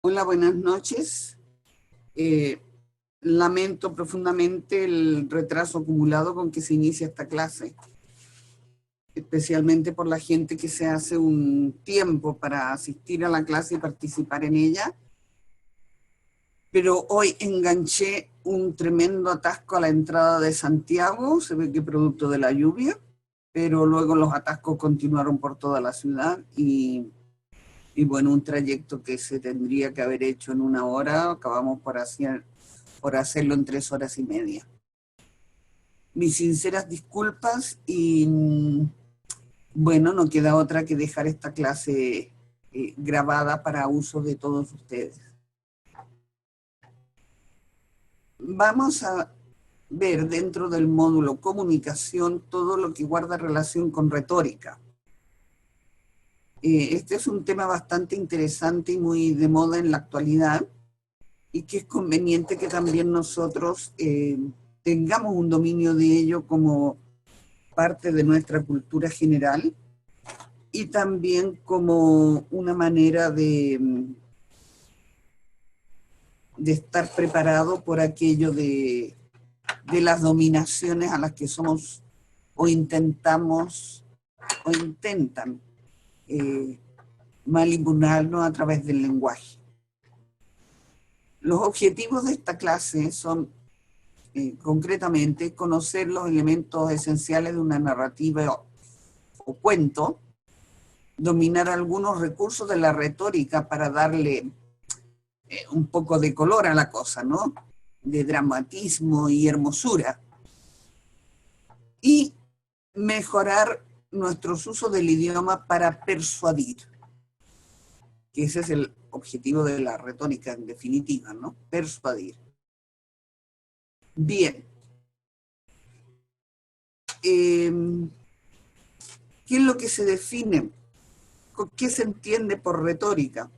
Hola, buenas noches. Eh, Lamento profundamente el retraso acumulado con que se inicia esta clase, especialmente por la gente que se hace un tiempo para asistir a la clase y participar en ella. Pero hoy enganché un tremendo atasco a la entrada de Santiago, se ve que producto de la lluvia, pero luego los atascos continuaron por toda la ciudad y bueno, un trayecto que se tendría que haber hecho en una hora, acabamos por hacerlo en 3 horas y media. Mis sinceras disculpas y bueno, no queda otra que dejar esta clase grabada para uso de todos ustedes. Vamos a ver dentro del módulo comunicación todo lo que guarda relación con retórica. Este es un tema bastante interesante y muy de moda en la actualidad y que es conveniente que también nosotros tengamos un dominio de ello como parte de nuestra cultura general y también como una manera de estar preparado por aquello de las dominaciones a las que somos o intentamos o intentan eh, manipularnos a través del lenguaje. Los objetivos de esta clase son concretamente conocer los elementos esenciales de una narrativa o cuento, dominar algunos recursos de la retórica para darle un poco de color a la cosa, ¿no? De dramatismo y hermosura. Y mejorar nuestros usos del idioma para persuadir, que ese es el objetivo de la retórica en definitiva, ¿no? Persuadir. Bien. ¿Qué es lo que se define? ¿Qué se entiende por retórica?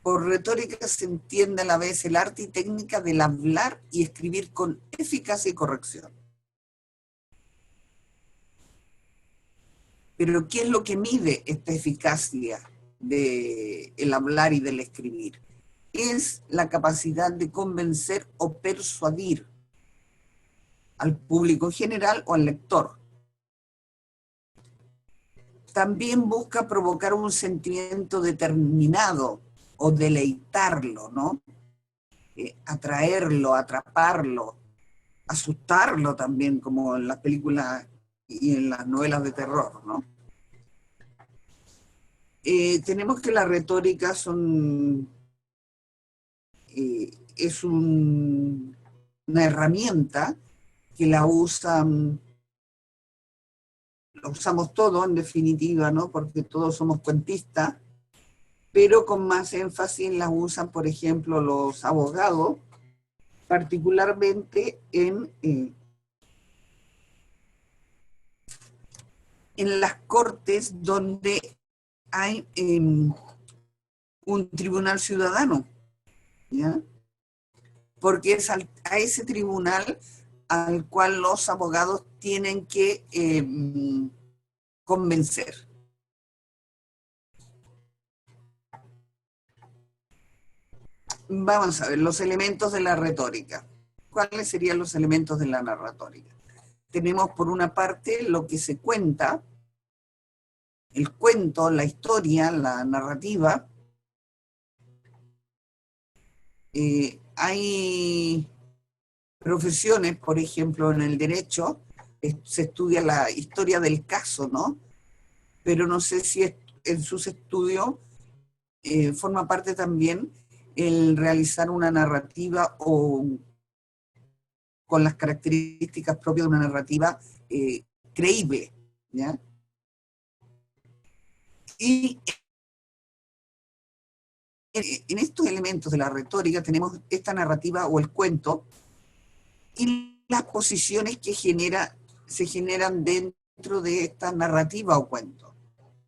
Por retórica se entiende a la vez el arte y técnica del hablar y escribir con eficacia y corrección. Pero ¿qué es lo que mide esta eficacia del hablar y del escribir? Es la capacidad de convencer o persuadir al público en general o al lector. También busca provocar un sentimiento determinado o deleitarlo, ¿no? Atraerlo, atraparlo, asustarlo también, como en las películas y en las novelas de terror, ¿no? Tenemos que la retórica es una herramienta que la usamos todos en definitiva, ¿no? Porque todos somos cuentistas, pero con más énfasis la usan, por ejemplo, los abogados, particularmente en las cortes donde hay un tribunal ciudadano, ¿ya? Porque es a ese tribunal al cual los abogados tienen que convencer. Vamos a ver los elementos de la retórica. ¿Cuáles serían los elementos de la retórica? Tenemos por una parte lo que se cuenta, el cuento, la historia, la narrativa. Hay profesiones, por ejemplo, en el derecho, se estudia la historia del caso, ¿no? Pero no sé si en sus estudios forma parte también el realizar una narrativa o con las características propias de una narrativa creíble, ¿ya? Y en estos elementos de la retórica tenemos esta narrativa o el cuento y las posiciones que se generan dentro de esta narrativa o cuento.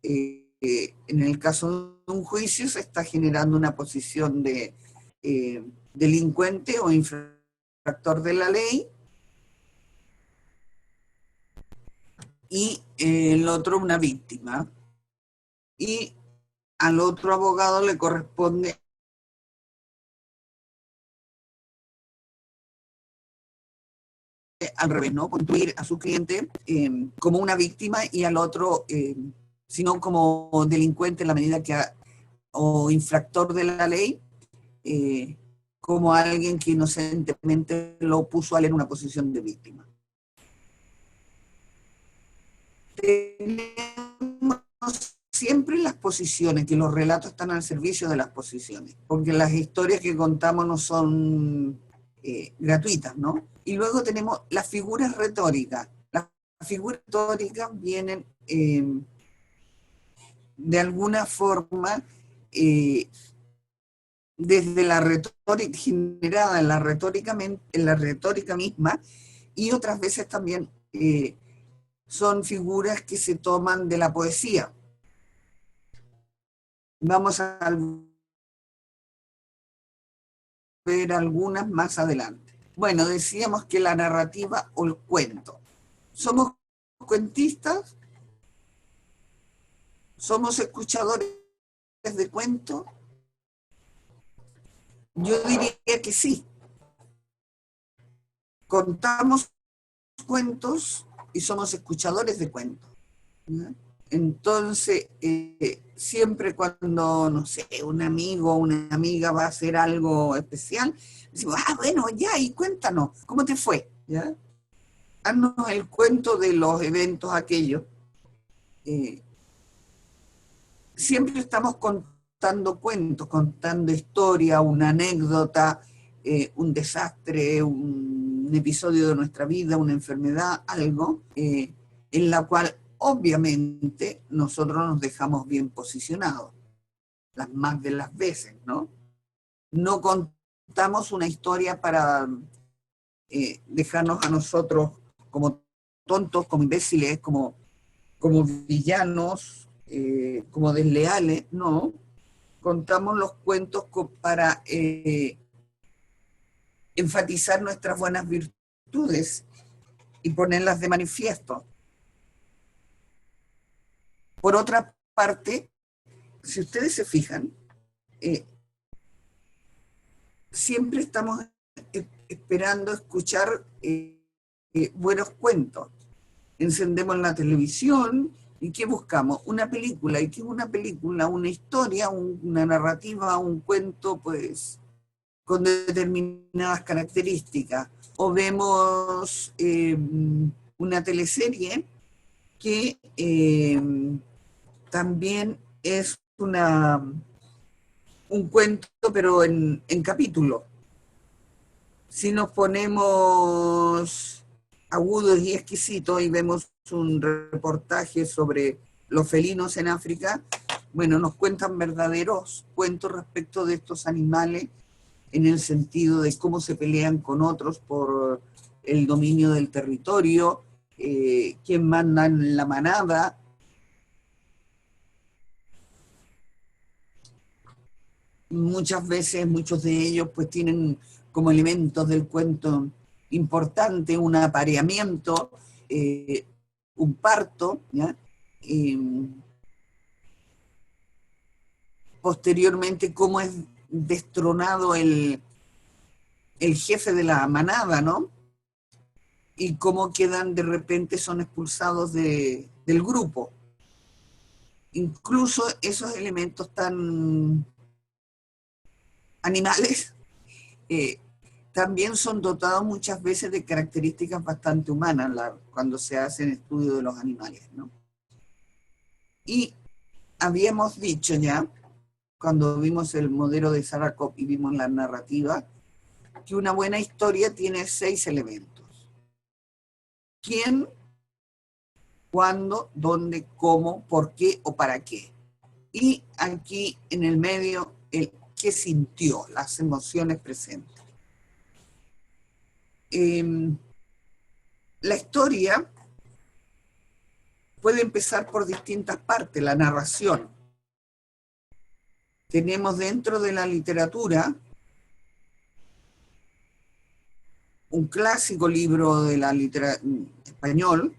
En el caso de un juicio se está generando una posición de delincuente o infractor de la ley y el otro una víctima. Y al otro abogado le corresponde al revés, ¿no? Construir a su cliente como una víctima y al otro, sino como delincuente en la medida que, o infractor de la ley, eh, como alguien que inocentemente lo puso a él en una posición de víctima. Tenemos siempre las posiciones, que los relatos están al servicio de las posiciones, porque las historias que contamos no son gratuitas, ¿no? Y luego tenemos las figuras retóricas. Las figuras retóricas vienen de alguna forma desde la retórica generada en la retórica misma, y otras veces también son figuras que se toman de la poesía. Vamos a ver algunas más adelante. Bueno, decíamos que la narrativa o el cuento. Somos cuentistas, somos escuchadores de cuentos. Yo diría que sí. Contamos cuentos y somos escuchadores de cuentos, ¿no? Entonces, siempre cuando, no sé, un amigo o una amiga va a hacer algo especial, decimos, bueno, ya, y cuéntanos, ¿cómo te fue? ¿Ya? Haznos el cuento de los eventos aquellos. Eh, Siempre estamos contando cuentos, contando historia, una anécdota, un desastre, un episodio de nuestra vida, una enfermedad, algo, en la cual obviamente nosotros nos dejamos bien posicionados, las más de las veces, ¿no? No contamos una historia para dejarnos a nosotros como tontos, como imbéciles, como villanos, como desleales, no. Contamos los cuentos para enfatizar nuestras buenas virtudes y ponerlas de manifiesto. Por otra parte, si ustedes se fijan, siempre estamos esperando escuchar buenos cuentos. Encendemos la televisión y ¿qué buscamos? Una película. ¿Y qué es una película? Una historia, una narrativa, un cuento, pues, con determinadas características. O vemos una teleserie que también es un cuento, pero en capítulo. Si nos ponemos agudos y exquisitos y vemos un reportaje sobre los felinos en África, bueno, nos cuentan verdaderos cuentos respecto de estos animales en el sentido de cómo se pelean con otros por el dominio del territorio, quién manda en la manada. Muchas veces, muchos de ellos pues tienen como elementos del cuento importante un apareamiento, un parto, ¿ya? Posteriormente cómo es destronado el jefe de la manada, ¿no? Y cómo quedan de repente, son expulsados del grupo. Incluso esos elementos tan animales también son dotados muchas veces de características bastante humanas cuando se hacen estudios de los animales, ¿no? Y habíamos dicho ya, cuando vimos el modelo de Sarrakov y vimos la narrativa, que una buena historia tiene 6 elementos. ¿Quién? ¿Cuándo? ¿Dónde? ¿Cómo? ¿Por qué? ¿O para qué? Y aquí en el medio, el qué sintió, las emociones presentes. La historia puede empezar por distintas partes, la narración. Tenemos dentro de la literatura un clásico libro de la literatura español,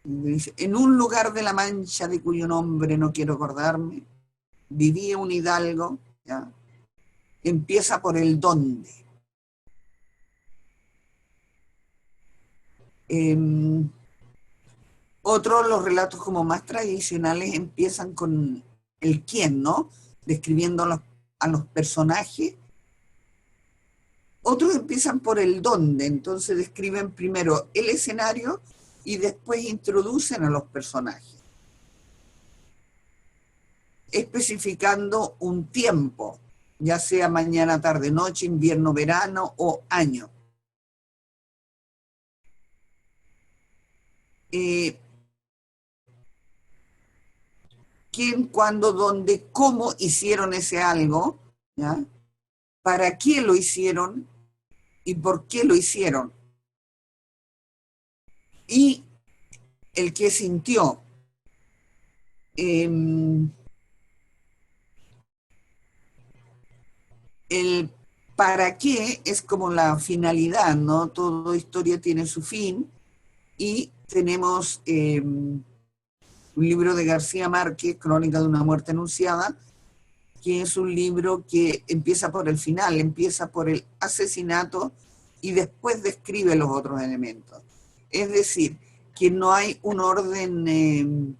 dice, en un lugar de la Mancha de cuyo nombre no quiero acordarme, vivía un hidalgo, ¿ya? Empieza por el dónde. Otros, los relatos como más tradicionales, empiezan con el quién, ¿no? Describiendo a los personajes. Otros empiezan por el dónde, entonces describen primero el escenario y después introducen a los personajes, especificando un tiempo, ya sea mañana, tarde, noche, invierno, verano o año. Quién, cuándo, dónde, cómo hicieron ese algo, ¿ya? Para qué lo hicieron y por qué lo hicieron. Y el que sintió. El para qué es como la finalidad, ¿no? Toda historia tiene su fin y tenemos un libro de García Márquez, Crónica de una muerte anunciada, que es un libro que empieza por el final, empieza por el asesinato y después describe los otros elementos. Es decir, que no hay un orden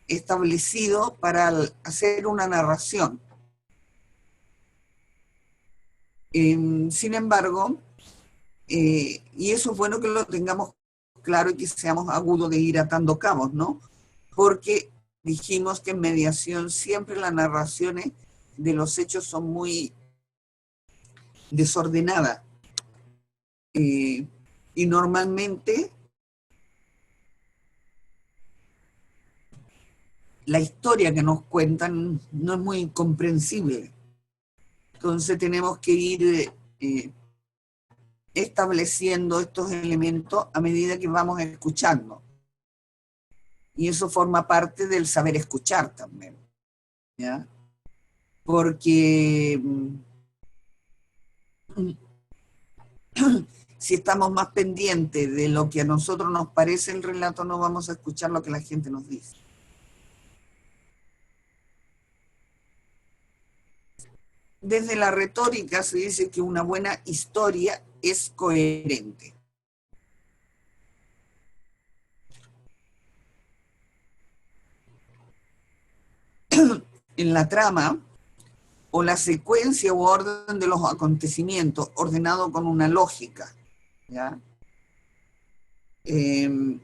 establecido para hacer una narración. Sin embargo, y eso es bueno que lo tengamos claro y que seamos agudos de ir atando cabos, ¿no? Porque dijimos que en mediación siempre las narraciones de los hechos son muy desordenadas. Y normalmente la historia que nos cuentan no es muy comprensible. Entonces tenemos que ir estableciendo estos elementos a medida que vamos escuchando. Y eso forma parte del saber escuchar también, ¿ya? Porque si estamos más pendientes de lo que a nosotros nos parece el relato, no vamos a escuchar lo que la gente nos dice. Desde la retórica se dice que una buena historia es coherente. En la trama o la secuencia u orden de los acontecimientos, ordenado con una lógica, ¿ya?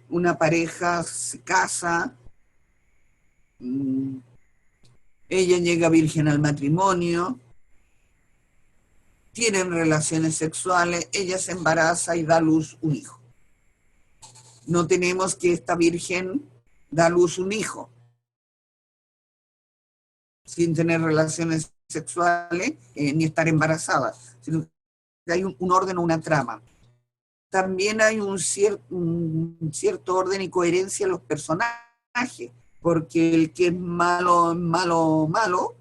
Una pareja se casa, ella llega virgen al matrimonio, tienen relaciones sexuales, ella se embaraza y da a luz un hijo. No tenemos que esta virgen da a luz un hijo sin tener relaciones sexuales ni estar embarazada, sino que hay un orden o una trama. También hay un cierto orden y coherencia en los personajes, porque el que es malo es malo, malo,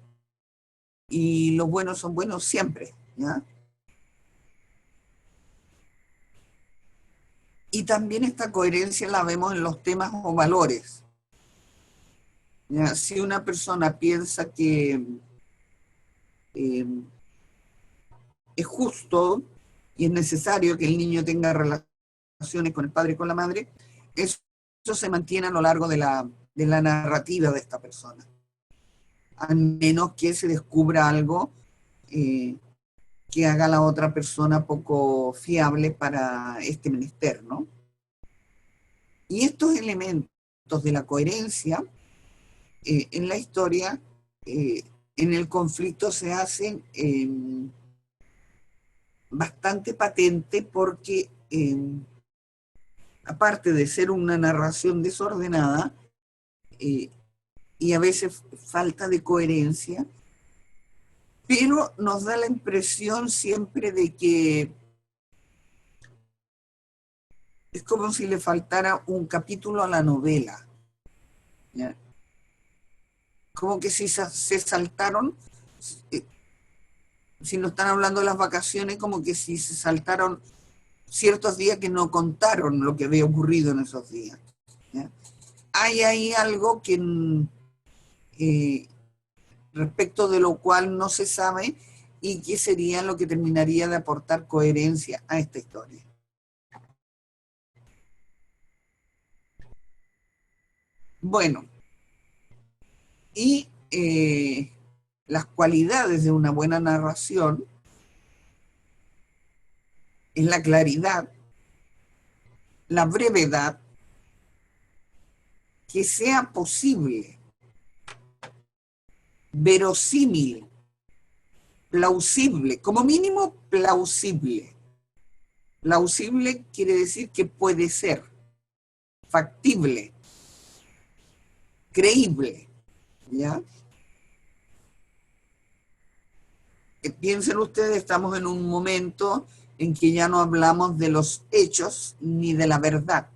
y los buenos son buenos siempre, ¿ya? Y también esta coherencia la vemos en los temas o valores, ¿ya? Si una persona piensa que es justo y es necesario que el niño tenga relaciones con el padre y con la madre, eso se mantiene a lo largo de la narrativa de esta persona, al menos que se descubra algo que haga a la otra persona poco fiable para este menester, ¿no? Y estos elementos de la coherencia en la historia, en el conflicto se hacen bastante patente porque aparte de ser una narración desordenada y a veces falta de coherencia, pero nos da la impresión siempre de que es como si le faltara un capítulo a la novela, ¿ya? Como que si se saltaron, si no están hablando de las vacaciones, como que si se saltaron ciertos días que no contaron lo que había ocurrido en esos días, ¿ya? Hay ahí algo que respecto de lo cual no se sabe y que sería lo que terminaría de aportar coherencia a esta historia. Bueno, y las cualidades de una buena narración es la claridad, la brevedad, que sea posible, verosímil, plausible, como mínimo plausible. Plausible quiere decir que puede ser, factible, creíble, ¿ya? Piensen ustedes, estamos en un momento en que ya no hablamos de los hechos ni de la verdad,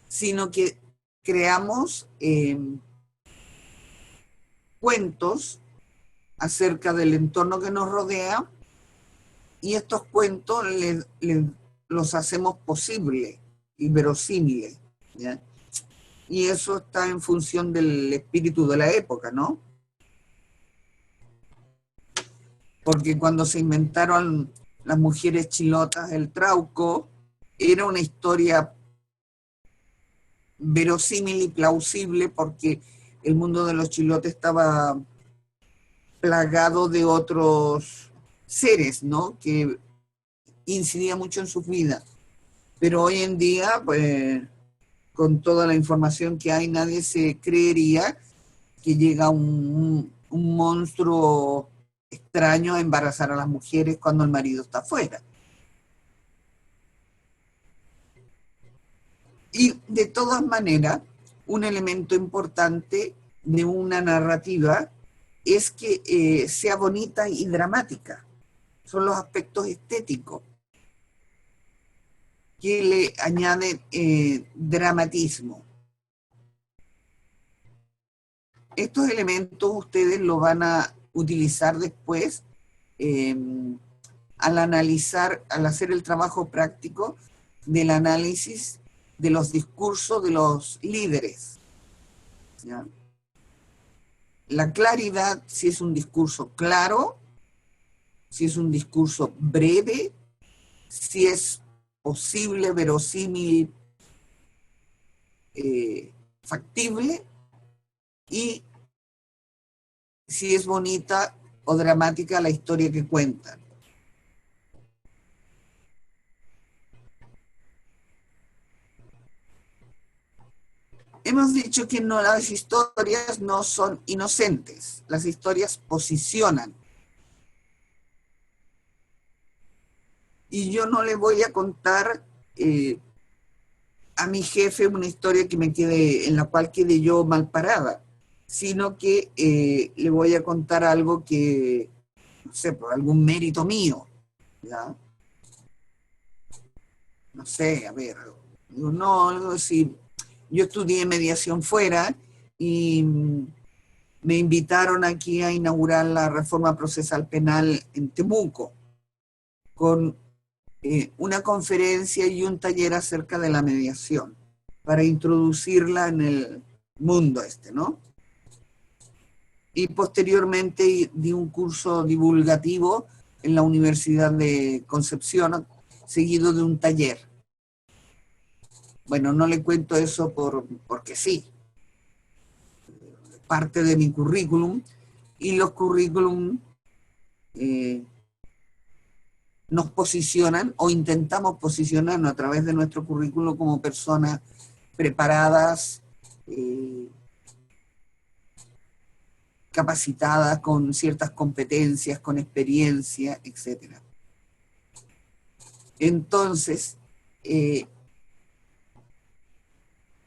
sino que creamos cuentos acerca del entorno que nos rodea y estos cuentos los hacemos posibles y verosímiles, ¿ya? Y eso está en función del espíritu de la época, ¿no? Porque cuando se inventaron las mujeres chilotas, el trauco, era una historia verosímil y plausible porque el mundo de los chilotes estaba plagado de otros seres, ¿no? Que incidía mucho en sus vidas. Pero hoy en día, pues, con toda la información que hay, nadie se creería que llega un monstruo extraño a embarazar a las mujeres cuando el marido está afuera. Y de todas maneras, un elemento importante de una narrativa es que sea bonita y dramática. Son los aspectos estéticos que le añaden dramatismo. Estos elementos ustedes lo van a utilizar después al analizar, al hacer el trabajo práctico del análisis de los discursos de los líderes, ¿ya? La claridad, si es un discurso claro, si es un discurso breve, si es posible, verosímil, factible, y si es bonita o dramática la historia que cuentan. Hemos dicho que no, las historias no son inocentes, las historias posicionan. Y yo no le voy a contar a mi jefe una historia que me quede, en la cual quede yo mal parada, sino que le voy a contar algo que, no sé, por algún mérito mío, ¿ya? No sé, a ver, no, si yo estudié mediación fuera y me invitaron aquí a inaugurar la reforma procesal penal en Temuco, con una conferencia y un taller acerca de la mediación, para introducirla en el mundo ¿no? Y posteriormente di un curso divulgativo en la Universidad de Concepción, seguido de un taller. Bueno, no le cuento eso porque sí, parte de mi currículum, y los currículum nos posicionan o intentamos posicionarnos a través de nuestro currículum como personas preparadas, capacitadas, con ciertas competencias, con experiencia, etc. Entonces,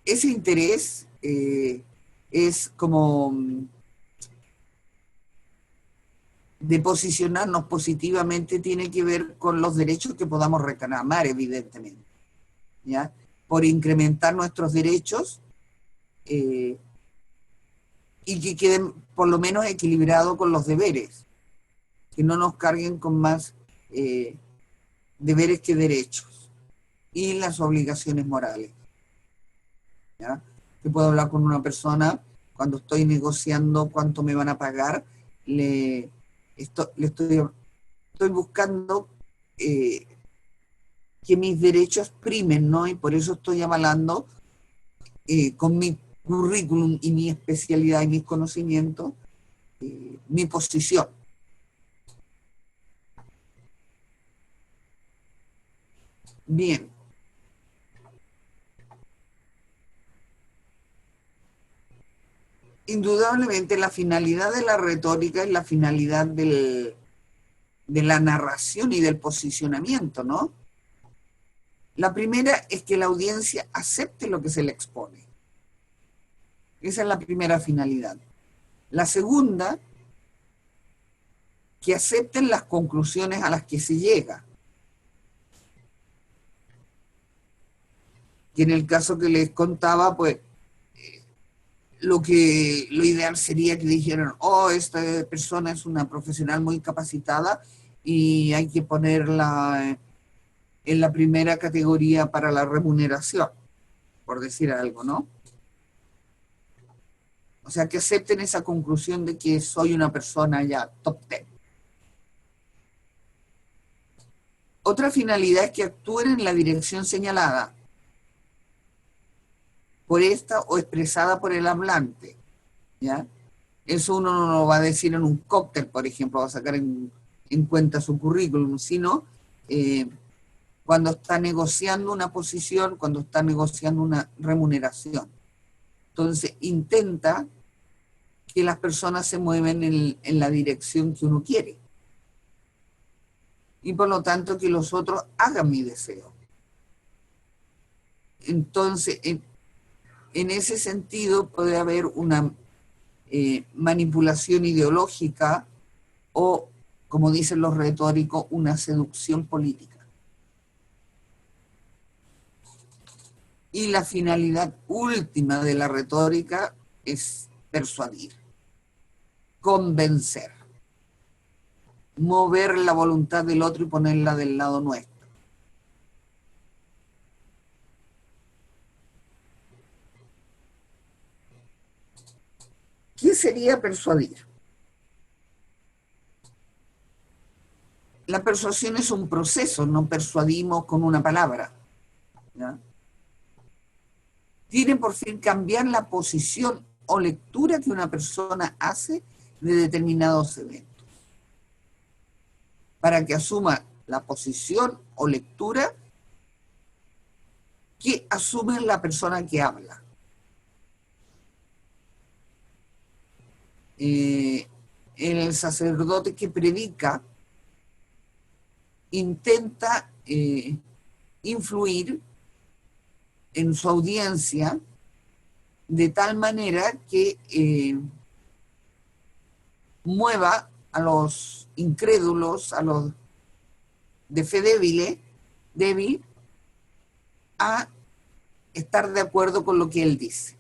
ese interés es como de posicionarnos positivamente, tiene que ver con los derechos que podamos reclamar, evidentemente, ¿ya? Por incrementar nuestros derechos y que queden por lo menos equilibrados con los deberes, que no nos carguen con más deberes que derechos, y las obligaciones morales, ¿ya? Que puedo hablar con una persona cuando estoy negociando cuánto me van a pagar estoy buscando que mis derechos primen, ¿no? Y por eso estoy avalando con mi currículum y mi especialidad y mis conocimientos, mi posición. Bien. Indudablemente la finalidad de la retórica es la finalidad de la narración y del posicionamiento, ¿no? La primera es que la audiencia acepte lo que se le expone. Esa es la primera finalidad. La segunda, que acepten las conclusiones a las que se llega. Que en el caso que les contaba, pues, lo ideal sería que dijeran, oh, esta persona es una profesional muy capacitada y hay que ponerla en la primera categoría para la remuneración, por decir algo, ¿no? O sea, que acepten esa conclusión de que soy una persona ya top 10. Otra finalidad es que actúen en la dirección señalada por esta o expresada por el hablante, ¿ya? Eso uno no lo va a decir en un cóctel, por ejemplo, va a sacar en cuenta su currículum, sino cuando está negociando una posición, cuando está negociando una remuneración. Entonces, intenta que las personas se mueven en la dirección que uno quiere. Y por lo tanto, que los otros hagan mi deseo. Entonces, en ese sentido, puede haber una manipulación ideológica o, como dicen los retóricos, una seducción política. Y la finalidad última de la retórica es persuadir, convencer, mover la voluntad del otro y ponerla del lado nuestro. ¿Qué sería persuadir? La persuasión es un proceso, no persuadimos con una palabra, ¿ya? Tiene por fin cambiar la posición o lectura que una persona hace de determinados eventos, para que asuma la posición o lectura que asume la persona que habla. El sacerdote que predica intenta influir en su audiencia de tal manera que mueva a los incrédulos, a los de fe débil, a estar de acuerdo con lo que él dice.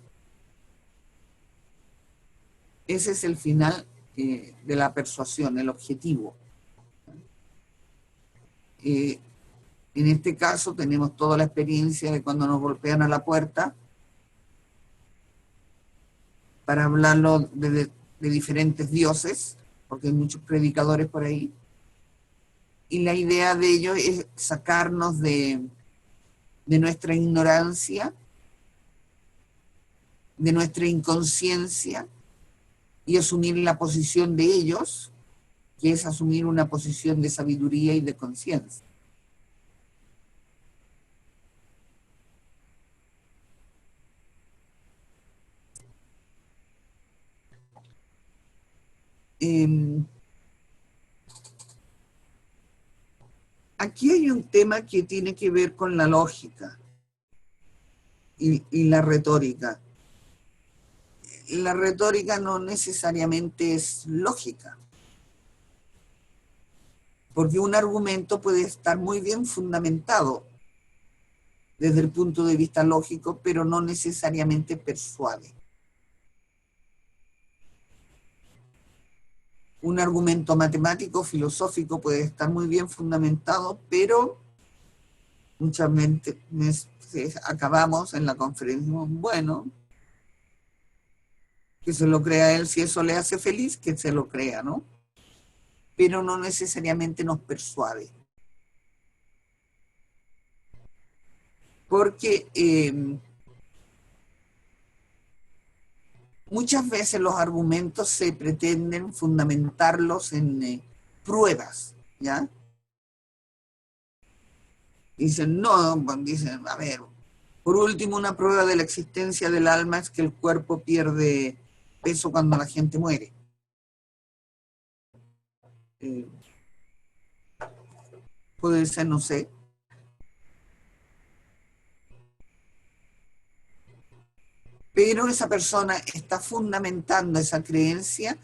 Ese es el final de la persuasión, el objetivo. En este caso tenemos toda la experiencia de cuando nos golpean a la puerta para hablarlo de diferentes dioses, porque hay muchos predicadores por ahí, y la idea de ello es sacarnos de nuestra ignorancia, de nuestra inconsciencia, y asumir la posición de ellos, que es asumir una posición de sabiduría y de conciencia. Aquí hay un tema que tiene que ver con la lógica y la retórica. La retórica no necesariamente es lógica, porque un argumento puede estar muy bien fundamentado desde el punto de vista lógico, pero no necesariamente persuade. Un argumento matemático, filosófico puede estar muy bien fundamentado, pero muchas veces acabamos en la conferencia, bueno, Que se lo crea él, si eso le hace feliz, que se lo crea, ¿no? Pero no necesariamente nos persuade. Porque muchas veces los argumentos se pretenden fundamentarlos en pruebas, ¿ya? Dicen, no, dicen, a ver, por último, una prueba de la existencia del alma es que el cuerpo pierde peso cuando la gente muere. Eh, puede ser, no sé. Pero esa persona está fundamentando esa creencia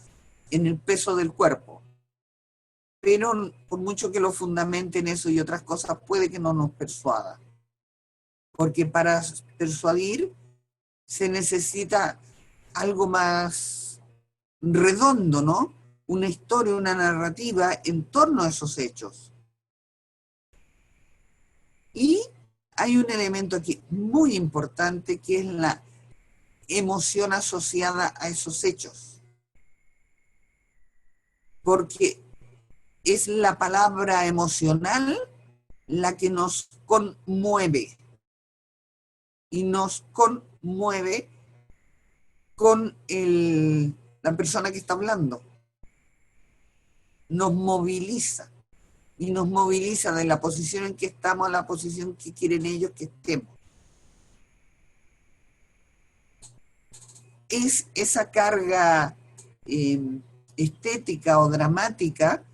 en el peso del cuerpo. Pero por mucho que lo fundamenten eso y otras cosas, puede que no nos persuada. Porque para persuadir se necesita algo más redondo, ¿no? Una historia, una narrativa en torno a esos hechos. Y hay un elemento aquí muy importante que es la emoción asociada a esos hechos. Porque es la palabra emocional la que nos conmueve. Y nos conmueve con la persona que está hablando. Nos moviliza. Y nos moviliza de la posición en que estamos a la posición que quieren ellos que estemos. Es esa carga estética o dramática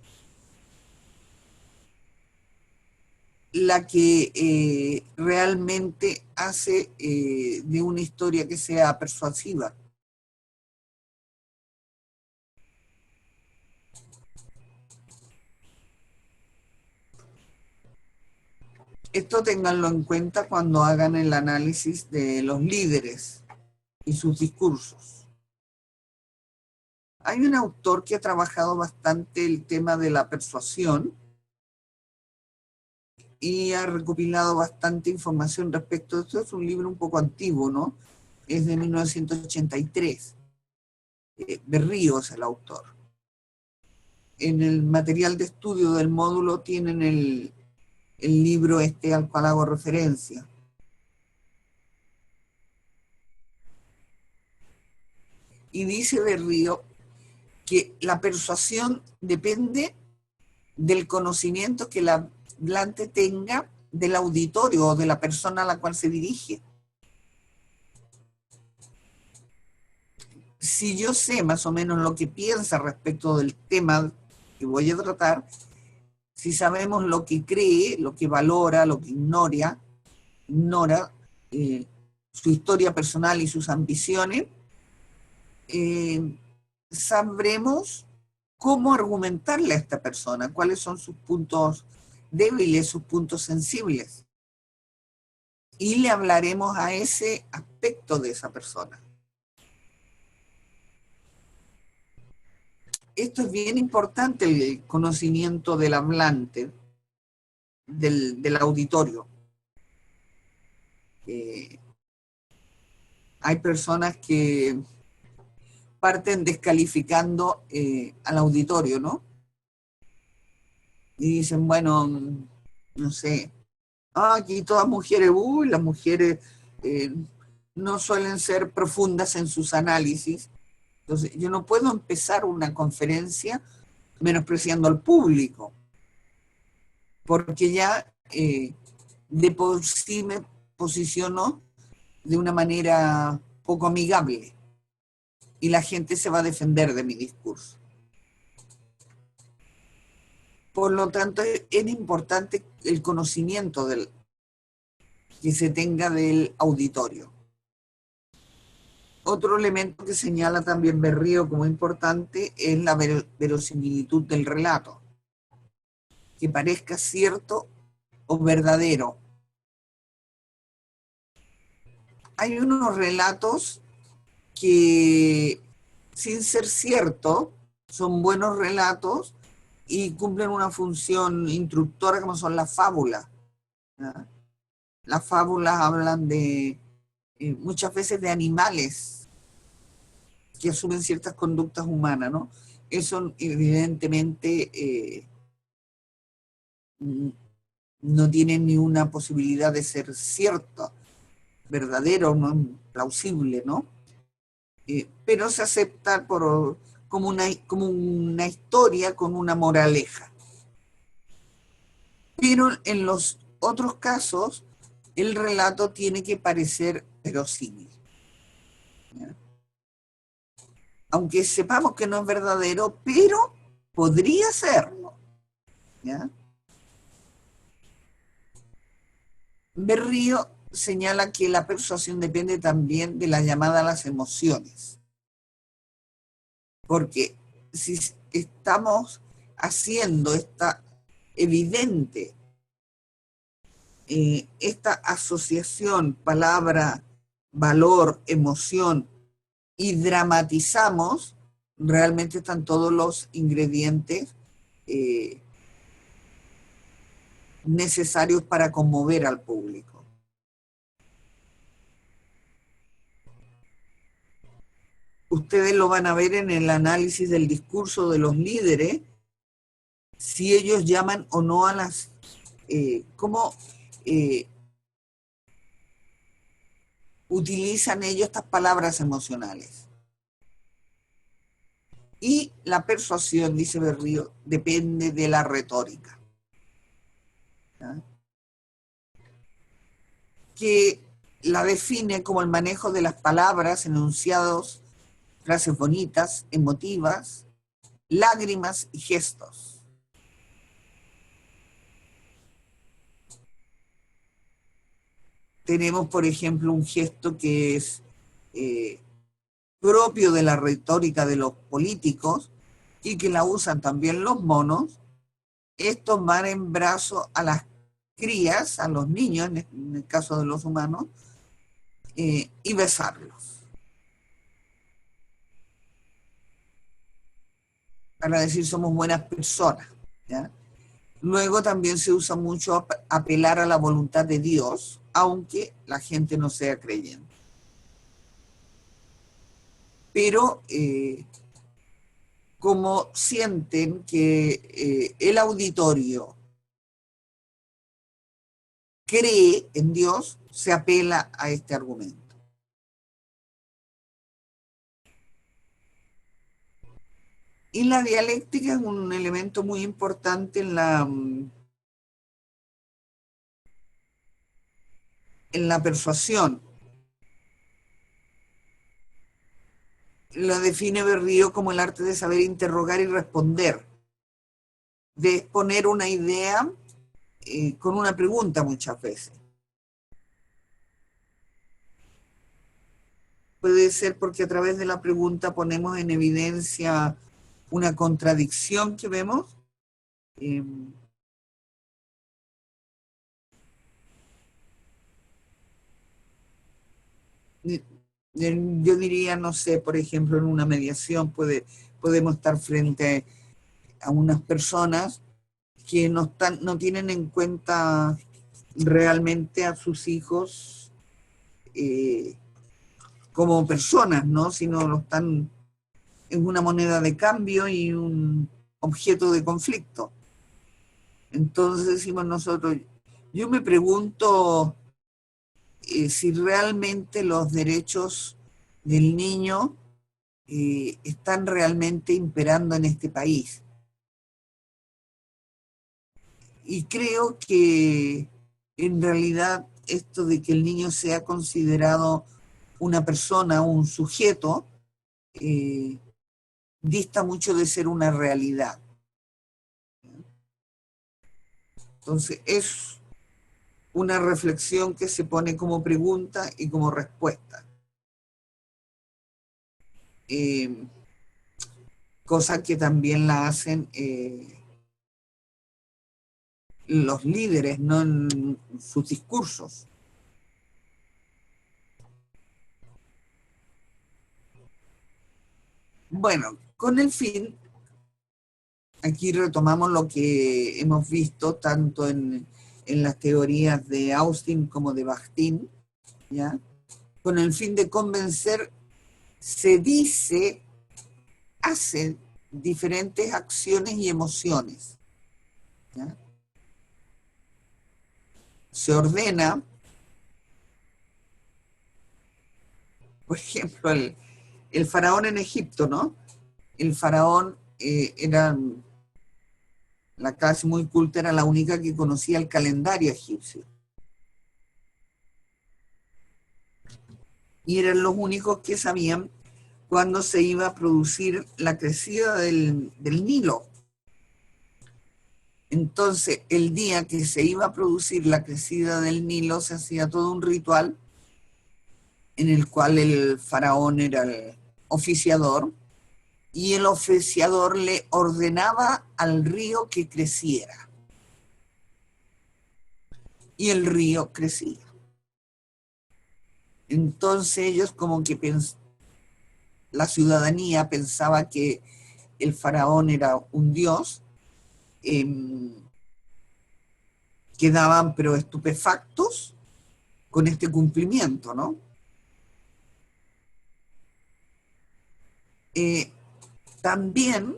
la que realmente hace de una historia que sea persuasiva. Esto ténganlo en cuenta cuando hagan el análisis de los líderes y sus discursos. Hay un autor que ha trabajado bastante el tema de la persuasión y ha recopilado bastante información respecto a esto. Es un libro un poco antiguo, ¿no? Es de 1983. Berrío es el autor. En el material de estudio del módulo tienen el libro al cual hago referencia. Y dice Berrío que la persuasión depende del conocimiento que el hablante tenga del auditorio o de la persona a la cual se dirige. Si yo sé más o menos lo que piensa respecto del tema que voy a tratar, si sabemos lo que cree, lo que valora, lo que ignora su historia personal y sus ambiciones, sabremos cómo argumentarle a esta persona, cuáles son sus puntos débiles, sus puntos sensibles. Y le hablaremos a ese aspecto de esa persona. Esto es bien importante, el conocimiento del hablante, del auditorio. Hay personas que parten descalificando al auditorio, ¿no? Y dicen, bueno, no sé, aquí todas mujeres, las mujeres no suelen ser profundas en sus análisis. Entonces, yo no puedo empezar una conferencia menospreciando al público, porque ya de por sí me posiciono de una manera poco amigable y la gente se va a defender de mi discurso. Por lo tanto, es importante el conocimiento que se tenga del auditorio. Otro elemento que señala también Berrío como importante es la verosimilitud del relato, que parezca cierto o verdadero. Hay unos relatos que, sin ser cierto, son buenos relatos y cumplen una función instructora como son las fábulas. ¿Ya? Las fábulas hablan de muchas veces de animales que asumen ciertas conductas humanas, ¿no? Eso evidentemente no tiene ni una posibilidad de ser cierto, verdadero, no plausible, ¿no? Pero se acepta como una historia con una moraleja. Pero en los otros casos, el relato tiene que parecer verosímil, ¿ya? Aunque sepamos que no es verdadero, pero podría serlo, ¿ya? Berrío señala que la persuasión depende también de la llamada a las emociones, porque si estamos haciendo esta evidente, esta asociación, palabra, valor, emoción, y dramatizamos, realmente están todos los ingredientes eh, necesarios para conmover al público. Ustedes lo van a ver en el análisis del discurso de los líderes, si ellos llaman o no a las... cómo utilizan ellos estas palabras emocionales. Y la persuasión, dice Berrío, depende de la retórica, ¿ya? Que la define como el manejo de las palabras, enunciados, frases bonitas, emotivas, lágrimas y gestos. Tenemos, por ejemplo, un gesto que es propio de la retórica de los políticos y que la usan también los monos, es tomar en brazos a las crías, a los niños, en el caso de los humanos, y besarlos, para decir somos buenas personas, ¿ya? Luego también se usa mucho apelar a la voluntad de Dios, aunque la gente no sea creyente. Pero como sienten que el auditorio cree en Dios, se apela a este argumento. Y la dialéctica es un elemento muy importante en la persuasión. Lo define Berrío como el arte de saber interrogar y responder, de exponer una idea con una pregunta muchas veces. Puede ser porque a través de la pregunta ponemos en evidencia una contradicción que vemos. Eh, yo diría, no sé, por ejemplo, en una mediación podemos estar frente a unas personas que no tienen en cuenta realmente a sus hijos eh, como personas, ¿no? Sino lo están en una moneda de cambio y un objeto de conflicto. Entonces decimos nosotros, yo me pregunto si realmente los derechos del niño están realmente imperando en este país. Y creo que en realidad esto de que el niño sea considerado una persona, un sujeto, eh, dista mucho de ser una realidad. Entonces es una reflexión que se pone como pregunta y como respuesta. Eh, Cosa que también la hacen los líderes, ¿no? En sus discursos. Bueno, con el fin, aquí retomamos lo que hemos visto tanto en las teorías de Austin como de Bakhtin, ¿ya? Con el fin de convencer se dice, hace diferentes acciones y emociones. ¿Ya? Se ordena, por ejemplo, el faraón en Egipto, ¿no? El faraón era, la clase muy culta era la única que conocía el calendario egipcio. Y eran los únicos que sabían cuándo se iba a producir la crecida del Nilo. Entonces, el día que se iba a producir la crecida del Nilo, se hacía todo un ritual en el cual el faraón era el oficiador, y el oficiador le ordenaba al río que creciera. Y el río crecía. Entonces ellos como que la ciudadanía pensaba que el faraón era un dios, eh, quedaban pero estupefactos con este cumplimiento, ¿no? Eh, También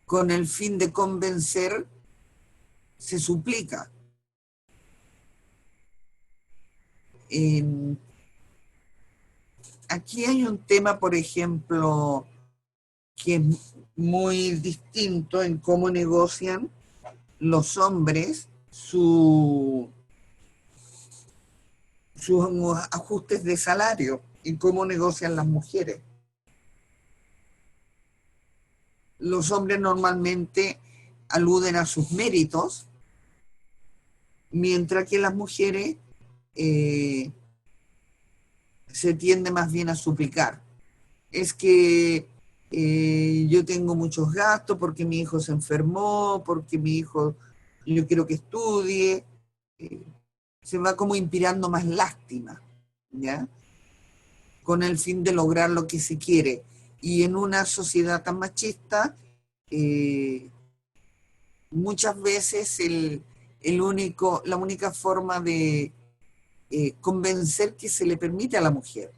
con el fin de convencer se suplica. Eh, Aquí hay un tema, por ejemplo, que es muy distinto en cómo negocian los hombres sus ajustes de salario y cómo negocian las mujeres. Los hombres normalmente aluden a sus méritos, mientras que las mujeres eh, se tiende más bien a suplicar. Es que yo tengo muchos gastos porque mi hijo se enfermó, porque mi hijo, yo quiero que estudie. eh, Se va como inspirando más lástima, ¿ya? Con el fin de lograr lo que se quiere. Y en una sociedad tan machista, eh, muchas veces la única forma de convencer que se le permite a la mujer.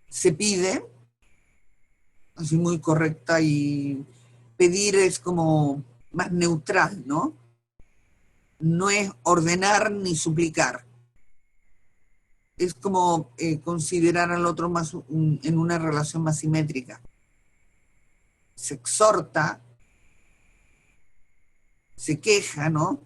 Se pide, así muy correcta, y pedir es como más neutral, ¿no? No es ordenar ni suplicar. Es como considerar al otro más en una relación más simétrica. Se exhorta, se queja, ¿no?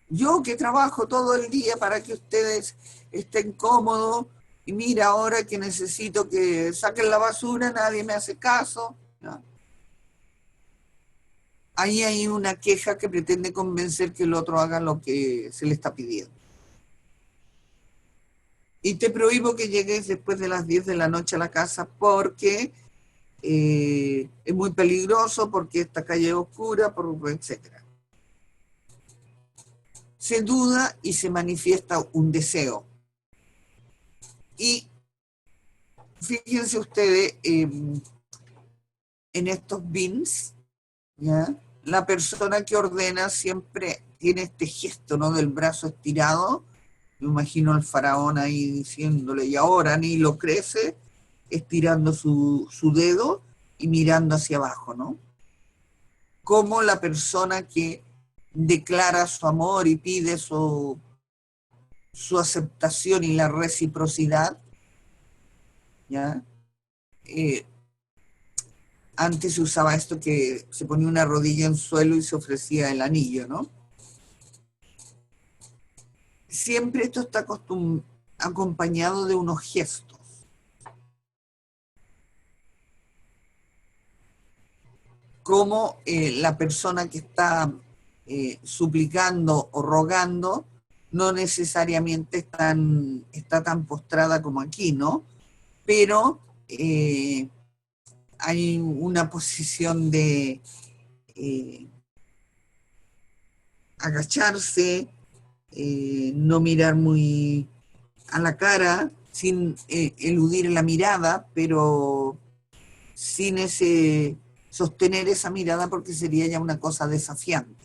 Yo que trabajo todo el día para que ustedes estén cómodos, y mira, ahora que necesito que saquen la basura, nadie me hace caso, ¿no? Ahí hay una queja que pretende convencer que el otro haga lo que se le está pidiendo. Y te prohíbo que llegues después de las 10 de la noche a la casa porque es muy peligroso, porque esta calle es oscura, etc. Se duda y se manifiesta un deseo. Y fíjense ustedes, en estos bins, ¿ya? La persona que ordena siempre tiene este gesto, ¿no? Del brazo estirado. Me imagino al faraón ahí diciéndole, y ahora ni lo crece, estirando su dedo y mirando hacia abajo, ¿no? Como la persona que declara su amor y pide su aceptación y la reciprocidad, ¿ya? Eh, Antes se usaba esto que se ponía una rodilla en suelo y se ofrecía el anillo, ¿no? Siempre esto está acompañado de unos gestos. Como la persona que está suplicando o rogando no necesariamente está tan postrada como aquí, ¿no? Pero hay una posición de eh, agacharse, no mirar muy a la cara, sin eludir la mirada, pero sin sostener esa mirada, porque sería ya una cosa desafiante.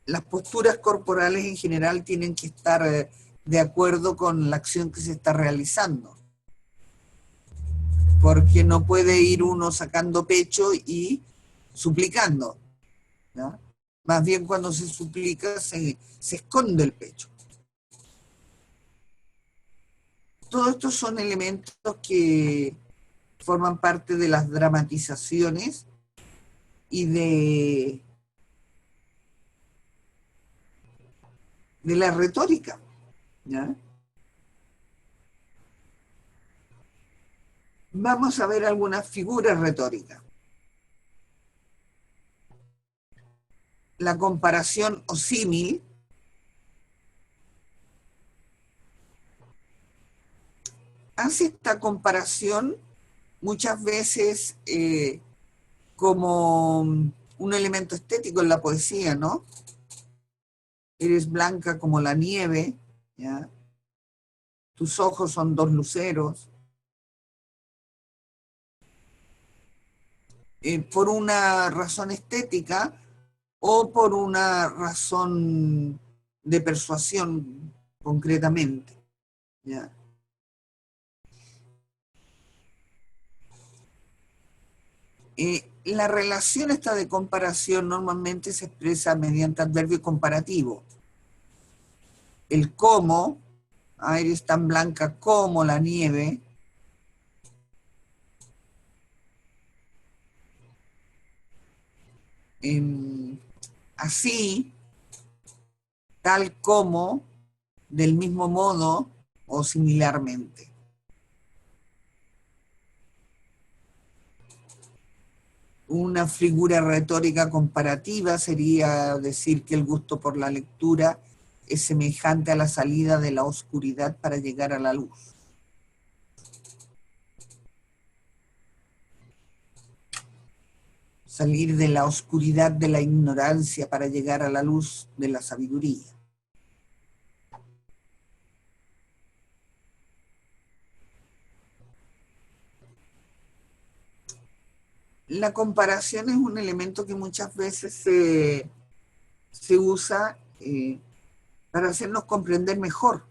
las posturas corporales en general tienen que estar de acuerdo con la acción que se está realizando, porque no puede ir uno sacando pecho y suplicando, ¿ya? Más bien cuando se suplica se esconde el pecho. Todos estos son elementos que forman parte de las dramatizaciones y de la retórica, ¿ya? Vamos a ver algunas figuras retóricas. La comparación o símil hace esta comparación muchas veces como un elemento estético en la poesía, ¿no? Eres blanca como la nieve, ¿ya? Tus ojos son dos luceros. Por una razón estética o por una razón de persuasión concretamente, ¿ya? La relación esta de comparación normalmente se expresa mediante adverbio comparativo. El cómo, eres tan blanca como la nieve, así, tal como, del mismo modo o similarmente. Una figura retórica comparativa sería decir que el gusto por la lectura es semejante a la salida de la oscuridad para llegar a la luz. Salir de la oscuridad de la ignorancia para llegar a la luz de la sabiduría. La comparación es un elemento que muchas veces se usa para hacernos comprender mejor.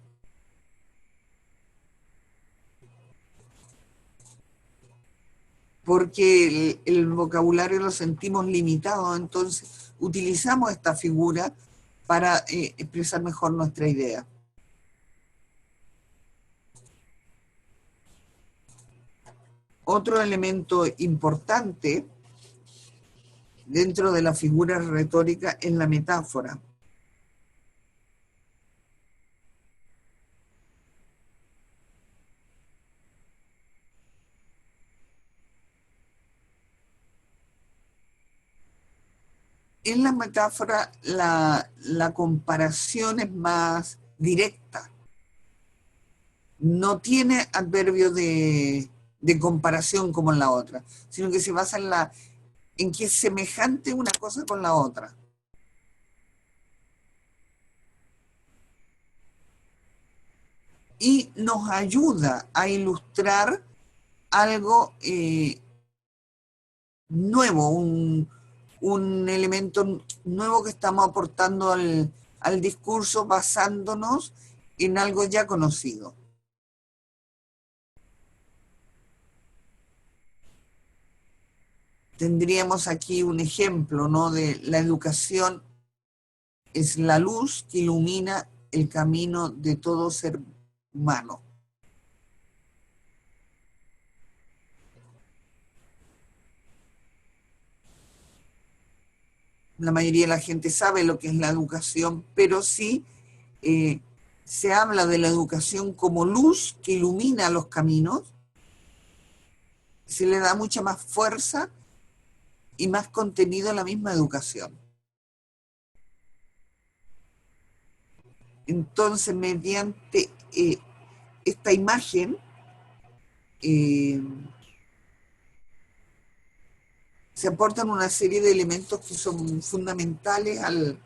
Porque el vocabulario lo sentimos limitado, entonces utilizamos esta figura para expresar mejor nuestra idea. Otro elemento importante dentro de la figura retórica es la metáfora. En la metáfora la comparación es más directa. No tiene adverbio de comparación como en la otra, sino que se basa en que es semejante una cosa con la otra. Y nos ayuda a ilustrar algo nuevo, un elemento nuevo que estamos aportando al discurso basándonos en algo ya conocido. Tendríamos aquí un ejemplo, ¿no? De la educación es la luz que ilumina el camino de todo ser humano. La mayoría de la gente sabe lo que es la educación, pero sí se habla de la educación como luz que ilumina los caminos, se le da mucha más fuerza y más contenido a la misma educación. Entonces, mediante esta imagen, eh, se aportan una serie de elementos que son fundamentales al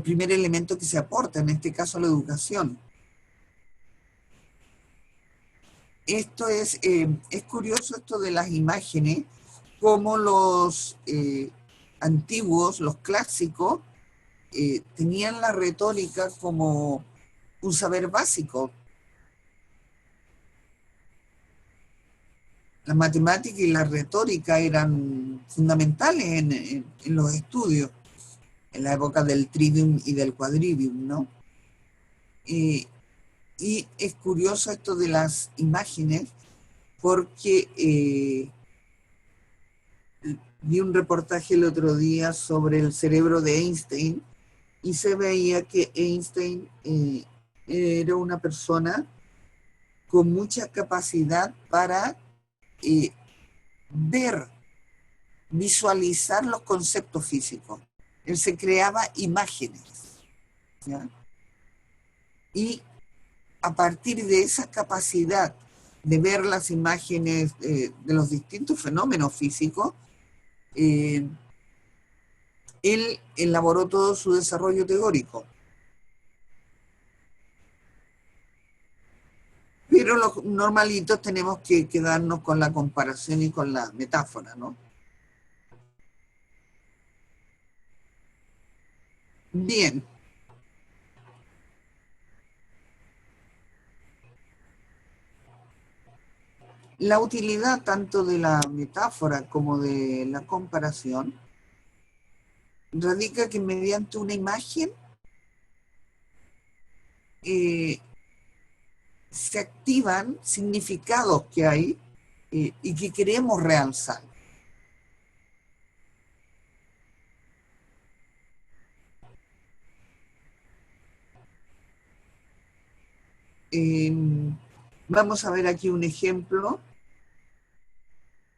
primer elemento que se aporta, en este caso la educación. Esto es curioso esto de las imágenes, cómo antiguos, los clásicos, tenían la retórica como un saber básico. La matemática y la retórica eran fundamentales en los estudios, en la época del trivium y del quadrivium, ¿no? Y es curioso esto de las imágenes, porque vi un reportaje el otro día sobre el cerebro de Einstein, y se veía que Einstein era una persona con mucha capacidad para ver, visualizar los conceptos físicos. Él se creaba imágenes, ¿ya? Y a partir de esa capacidad de ver las imágenes de los distintos fenómenos físicos, él elaboró todo su desarrollo teórico. Pero los normalitos tenemos que quedarnos con la comparación y con la metáfora, ¿no? Bien. La utilidad tanto de la metáfora como de la comparación radica que mediante una imagen se activan significados que hay y que queremos realzar. Vamos a ver aquí un ejemplo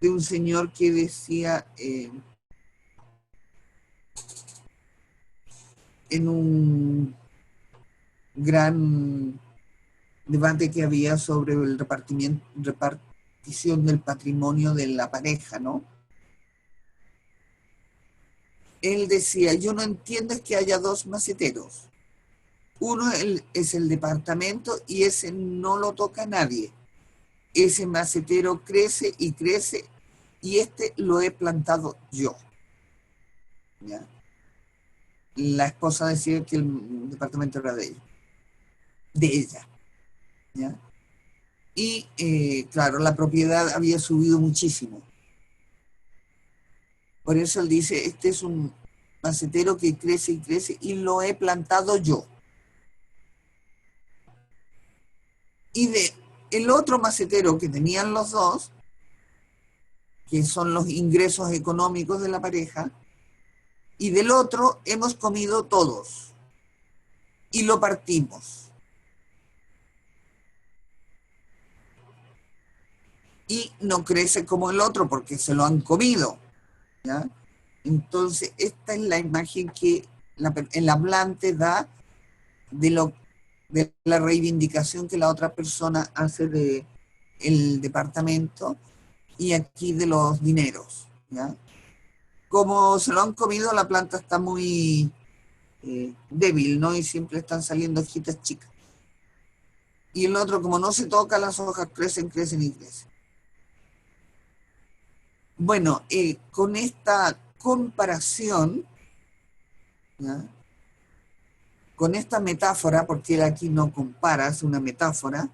de un señor que decía en un gran debate que había sobre el repartición del patrimonio de la pareja, ¿no? Él decía, yo no entiendo es que haya dos maceteros. Uno es el departamento y ese no lo toca nadie. Ese macetero crece y crece y este lo he plantado yo. ¿Ya? La esposa decía que el departamento era de ella. ¿Ya? Y claro, la propiedad había subido muchísimo. Por eso él dice, este es un macetero que crece y crece y lo he plantado yo. Y de el otro macetero que tenían los dos, que son los ingresos económicos de la pareja, y del otro hemos comido todos y lo partimos. Y no crece como el otro porque se lo han comido, ¿ya? Entonces, esta es la imagen que el hablante da de la reivindicación que la otra persona hace del departamento y aquí de los dineros, ¿ya? Como se lo han comido, la planta está muy débil, ¿no? Y siempre están saliendo hojitas chicas. Y el otro, como no se toca, las hojas crecen, crecen y crecen. Bueno, con esta comparación, ¿ya? Con esta metáfora, porque él aquí no compara, es una metáfora,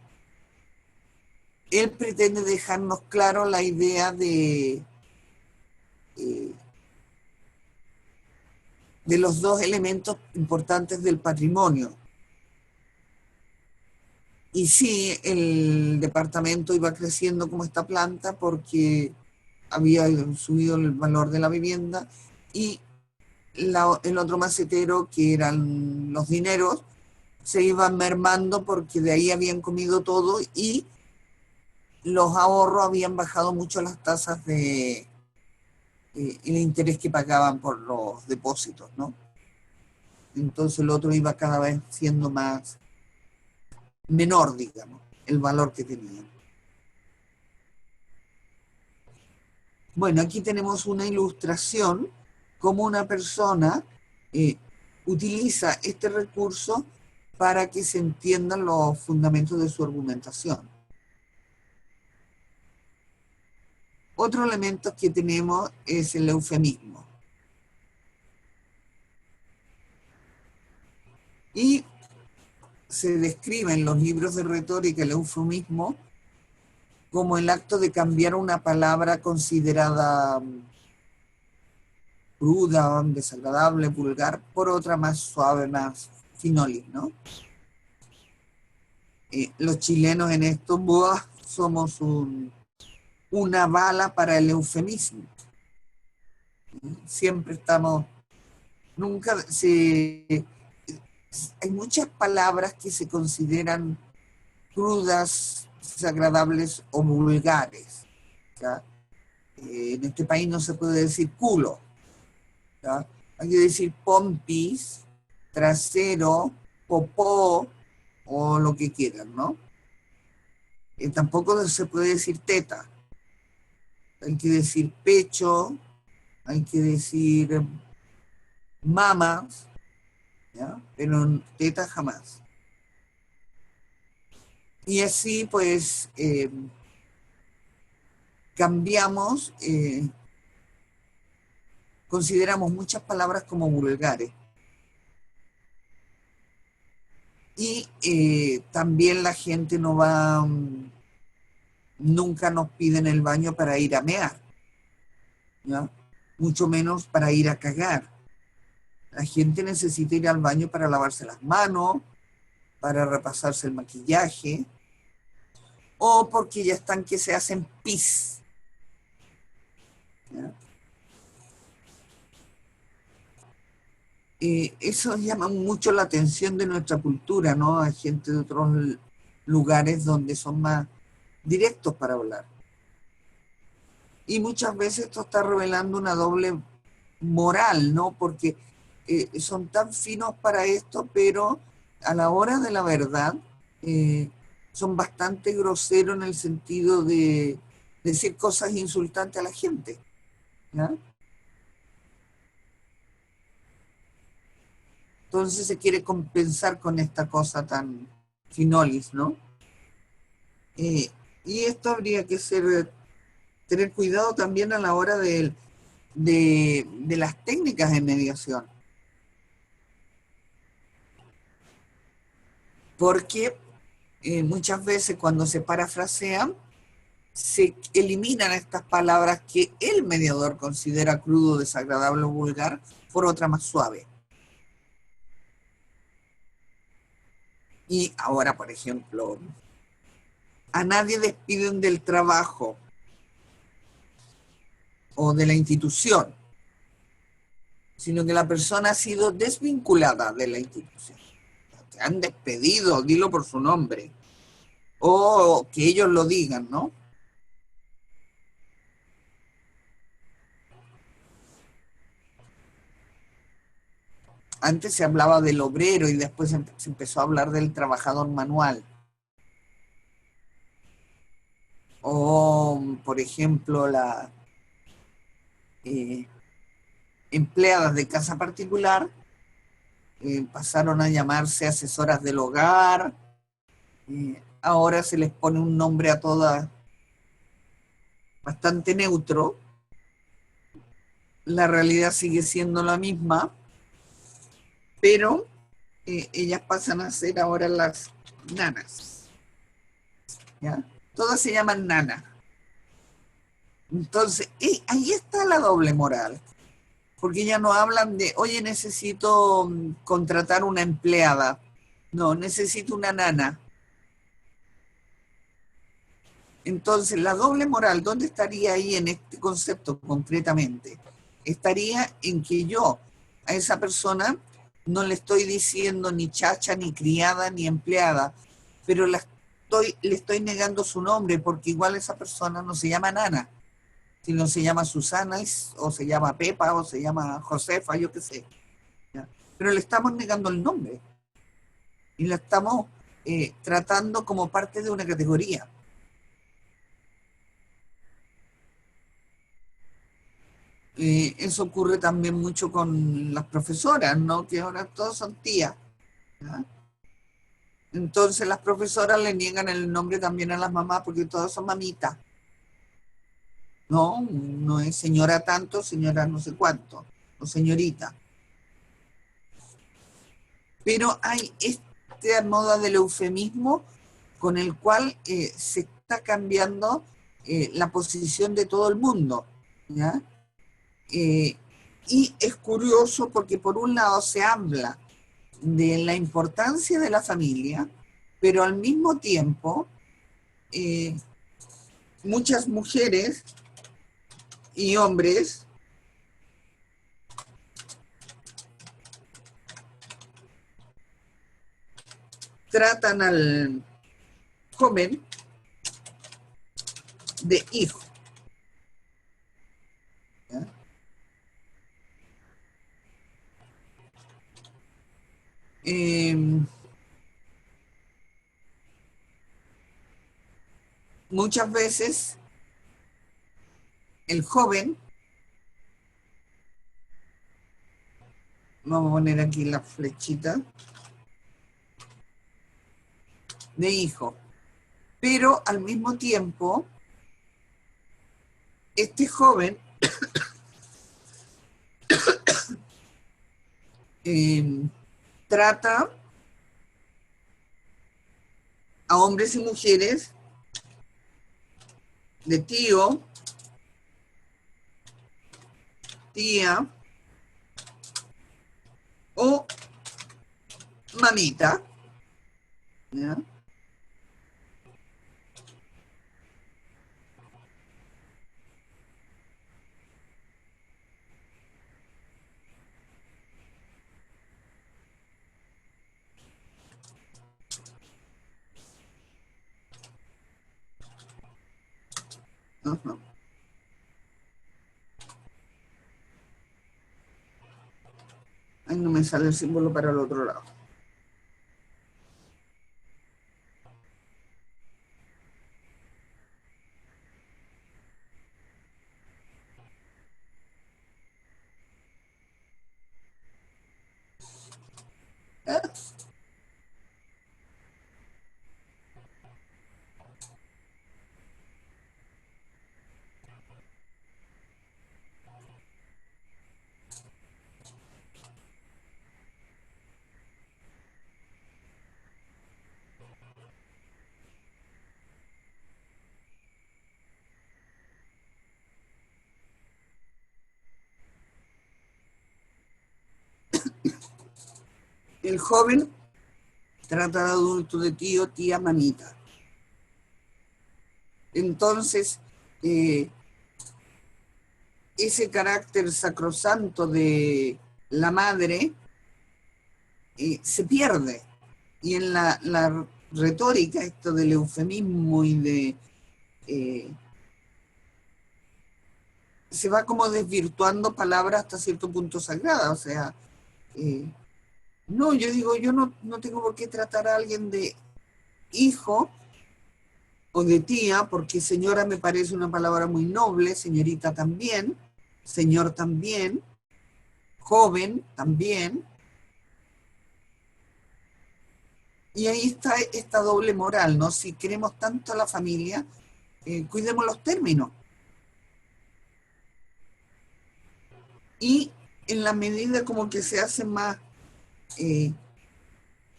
él pretende dejarnos claro la idea eh, de los dos elementos importantes del patrimonio. Y sí, el departamento iba creciendo como esta planta porque había subido el valor de la vivienda y el otro macetero, que eran los dineros, se iban mermando porque de ahí habían comido todo y los ahorros habían bajado mucho las tasas de el interés que pagaban por los depósitos, ¿no? Entonces el otro iba cada vez siendo más menor, digamos, el valor que tenía. Bueno, aquí tenemos una ilustración cómo una persona eh, utiliza este recurso para que se entiendan los fundamentos de su argumentación. Otro elemento que tenemos es el eufemismo. Y se describe en los libros de retórica el eufemismo como el acto de cambiar una palabra considerada cruda, desagradable, vulgar, por otra más suave, más finolis, ¿no? Los chilenos en esto, ¡buah!, somos una bala para el eufemismo. Siempre estamos, nunca se... Hay muchas palabras que se consideran crudas, desagradables o vulgares. ¿Ya? En este país no se puede decir culo. ¿Ya? Hay que decir pompis, trasero, popó o lo que quieran, ¿no? Tampoco se puede decir teta. Hay que decir pecho, hay que decir mamas, ¿ya? Pero teta jamás. Y así pues cambiamos, consideramos muchas palabras como vulgares. Y también la gente no va, nunca nos pide en el baño para ir a mear, ¿ya? Mucho menos para ir a cagar. La gente necesita ir al baño para lavarse las manos, para repasarse el maquillaje, o porque ya están que se hacen pis, ¿ya? Eso llama mucho la atención de nuestra cultura, ¿no? Hay gente de otros lugares donde son más directos para hablar. Y muchas veces esto está revelando una doble moral, ¿no? Porque son tan finos para esto, pero a la hora de la verdad son bastante groseros en el sentido de decir cosas insultantes a la gente, ¿ya? Entonces se quiere compensar con esta cosa tan finolis, ¿no? Eh, y esto habría que tener cuidado también a la hora de las técnicas de mediación. Porque muchas veces cuando se parafrasean, se eliminan estas palabras que el mediador considera crudo, desagradable o vulgar por otra más suave. Y ahora, por ejemplo, a nadie despiden del trabajo o de la institución, sino que la persona ha sido desvinculada de la institución. Te han despedido, dilo por su nombre, o que ellos lo digan, ¿no? Antes se hablaba del obrero y después se empezó a hablar del trabajador manual. O, por ejemplo, las empleadas de casa particular pasaron a llamarse asesoras del hogar. Ahora se les pone un nombre a todas bastante neutro. La realidad sigue siendo la misma, pero ellas pasan a ser ahora las nanas, ¿ya? Todas se llaman nana. Entonces, ahí está la doble moral, porque ya no hablan de, oye, necesito contratar una empleada. No, necesito una nana. Entonces, la doble moral, ¿dónde estaría ahí en este concepto concretamente? Estaría en que yo a esa persona no le estoy diciendo ni chacha, ni criada, ni empleada, pero le estoy negando su nombre, porque igual esa persona no se llama Nana, sino se llama Susana, o se llama Pepa, o se llama Josefa, yo qué sé, ¿ya? Pero le estamos negando el nombre y la estamos tratando como parte de una categoría. Eso ocurre también mucho con las profesoras, ¿no? Que ahora todos son tías, ¿ya? Entonces las profesoras le niegan el nombre también a las mamás porque todas son mamitas. No, no es señora tanto, señora no sé cuánto, o señorita. Pero hay esta moda del eufemismo con el cual se está cambiando la posición de todo el mundo, ¿ya? Y es curioso porque por un lado se habla de la importancia de la familia, pero al mismo tiempo eh, muchas mujeres y hombres tratan al joven de hijo, ¿ya? Muchas veces el joven, vamos a poner aquí la flechita, de hijo, pero al mismo tiempo este joven trata a hombres y mujeres de tío, tía o mamita, ¿ya? Ajá. Ay, no me sale el símbolo para el otro lado. ¿Eh? El joven trata de adulto de tío, tía, mamita. Entonces, ese carácter sacrosanto de la madre se pierde. Y en la retórica, esto del eufemismo y de... se va como desvirtuando palabras hasta cierto punto sagradas. O sea, no, yo digo, yo no tengo por qué tratar a alguien de hijo o de tía, porque señora me parece una palabra muy noble, señorita también, señor también, joven también. Y ahí está esta doble moral, ¿no? Si queremos tanto a la familia, cuidemos los términos. Y en la medida como que se hace más... eh,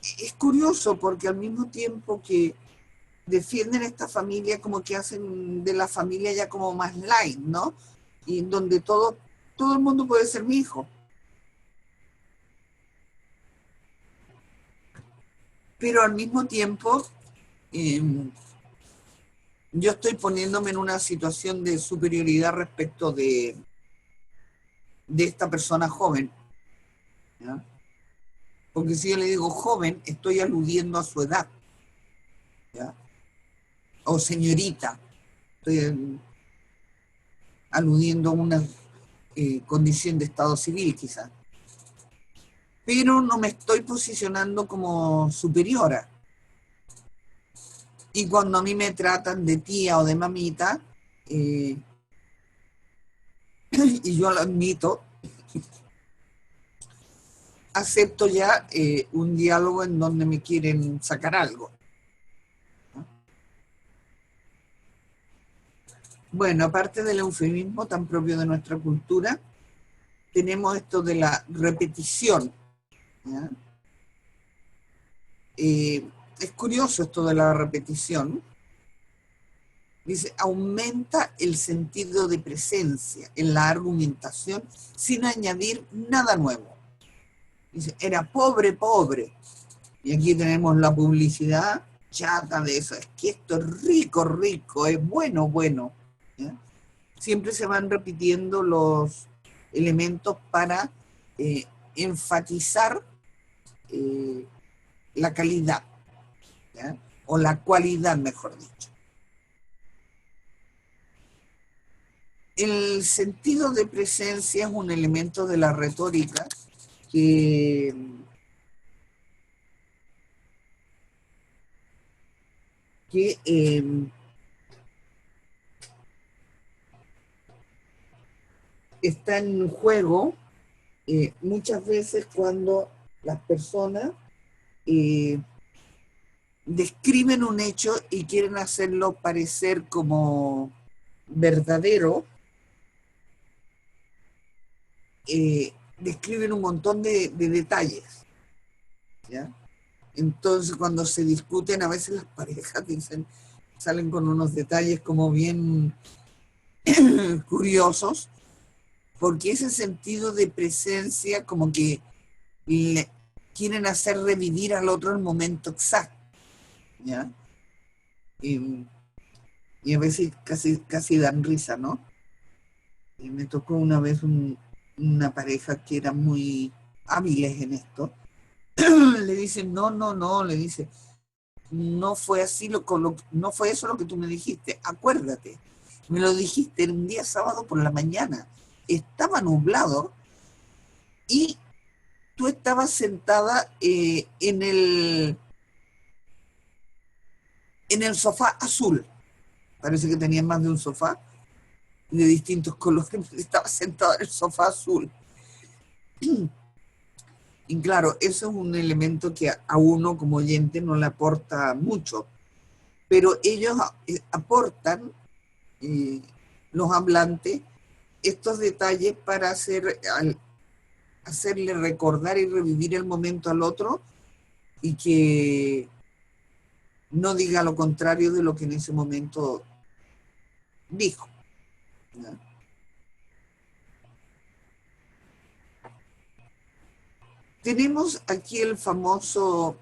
es curioso porque al mismo tiempo que defienden esta familia, como que hacen de la familia ya como más light, ¿no? Y donde todo el mundo puede ser mi hijo. Pero al mismo tiempo, eh, yo estoy poniéndome en una situación de superioridad respecto de esta persona joven, ¿ya? Porque si yo le digo joven, estoy aludiendo a su edad, ¿ya? O señorita, estoy aludiendo a una condición de estado civil quizás. Pero no me estoy posicionando como superiora. Y cuando a mí me tratan de tía o de mamita, y yo lo admito, acepto ya un diálogo en donde me quieren sacar algo. Bueno, aparte del eufemismo tan propio de nuestra cultura, tenemos esto de la repetición, ¿ya? es curioso esto de la repetición. Dice, aumenta el sentido de presencia en la argumentación sin añadir nada nuevo. Dice, era pobre, pobre. Y aquí tenemos la publicidad chata de eso. Es que esto es rico, rico, es bueno, bueno. ¿Ya? Siempre se van repitiendo los elementos para enfatizar la calidad, ¿ya? O la cualidad, mejor dicho. El sentido de presencia es un elemento de la retórica que está en juego muchas veces cuando las personas describen un hecho y quieren hacerlo parecer como verdadero, describen un montón de detalles, ¿ya? Entonces cuando se discuten a veces las parejas dicen, salen con unos detalles como bien curiosos, porque ese sentido de presencia como que le quieren hacer revivir al otro el momento exacto, ¿ya? Y a veces casi dan risa, ¿no? Y me tocó una vez una pareja que era muy hábiles en esto. Le dicen, no, no, no, le dice, no fue así, no fue eso lo que tú me dijiste, acuérdate, me lo dijiste en un día sábado por la mañana, estaba nublado y tú estabas sentada en el sofá azul, parece que tenían más de un sofá, de distintos colores, estaba sentada en el sofá azul. Y claro, eso es un elemento que a uno como oyente no le aporta mucho, pero ellos aportan, los hablantes, estos detalles para hacerle recordar y revivir el momento al otro y que no diga lo contrario de lo que en ese momento dijo, ¿no? Tenemos aquí el famoso,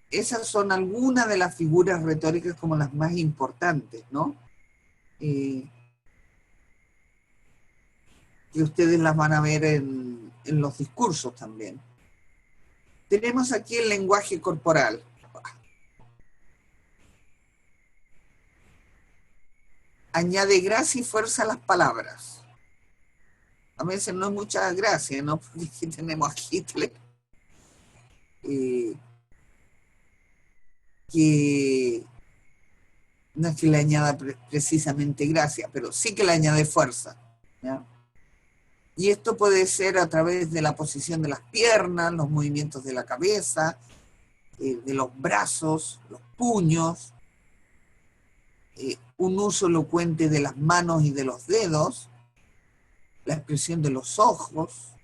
esas son algunas de las figuras retóricas como las más importantes, ¿no? Que ustedes las van a ver en los discursos también. Tenemos aquí el lenguaje corporal. Añade gracia y fuerza a las palabras. A veces no es mucha gracia, ¿no? Porque aquí tenemos a Hitler, que no es que le añada precisamente gracia, pero sí que le añade fuerza, ¿ya? Y esto puede ser a través de la posición de las piernas, los movimientos de la cabeza, de los brazos, los puños, un uso elocuente de las manos y de los dedos, la expresión de los ojos,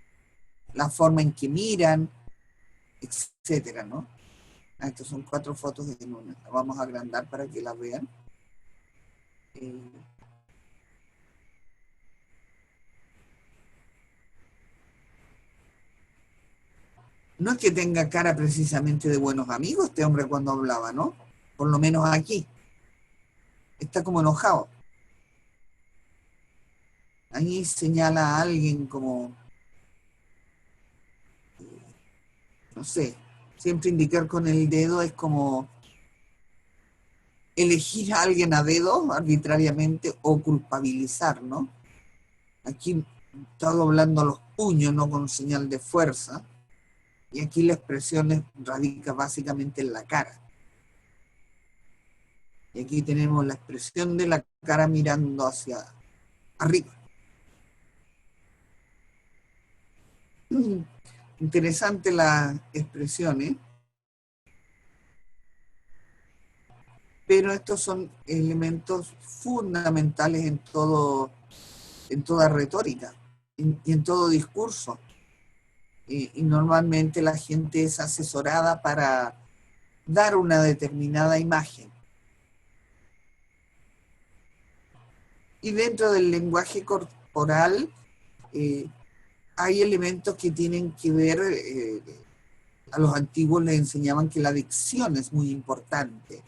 la forma en que miran, etcétera, ¿no? Estas son 4 fotos en una. La vamos a agrandar para que las vean. No es que tenga cara precisamente de buenos amigos este hombre cuando hablaba, ¿no? Por lo menos aquí. Está como enojado. Ahí señala a alguien como, no sé, siempre indicar con el dedo es como elegir a alguien a dedo arbitrariamente o culpabilizar, ¿no? Aquí está doblando los puños, no con señal de fuerza. Y aquí la expresión radica básicamente en la cara. Y aquí tenemos la expresión de la cara mirando hacia arriba. Interesante la expresión, ¿eh? Pero estos son elementos fundamentales en toda retórica y en todo discurso. Y normalmente la gente es asesorada para dar una determinada imagen. Y dentro del lenguaje corporal hay elementos que tienen que ver, a los antiguos les enseñaban que la dicción es muy importante,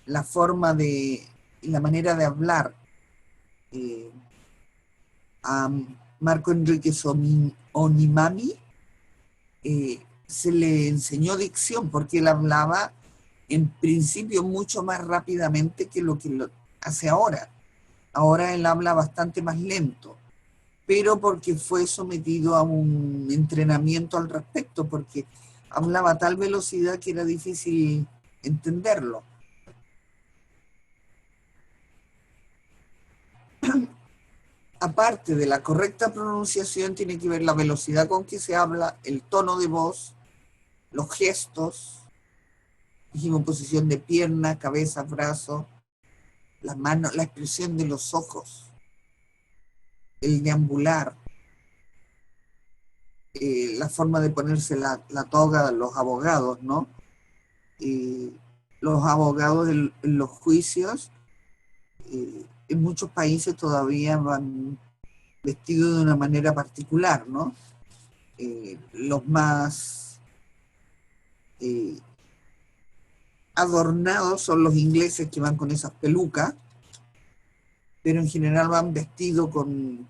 la forma de, la manera de hablar. A Marco Enríquez Onimami se le enseñó dicción porque él hablaba en principio mucho más rápidamente que lo hace ahora. Ahora él habla bastante más lento, pero porque fue sometido a un entrenamiento al respecto, porque hablaba a tal velocidad que era difícil entenderlo. Aparte de la correcta pronunciación, tiene que ver la velocidad con que se habla, el tono de voz, los gestos, dijimos posición de pierna, cabeza, brazo, las manos, la expresión de los ojos, el deambular, la forma de ponerse la toga de los abogados, ¿no? Los abogados en los juicios, en muchos países todavía van vestidos de una manera particular, ¿no? Los más adornados son los ingleses que van con esas pelucas, pero en general van vestidos con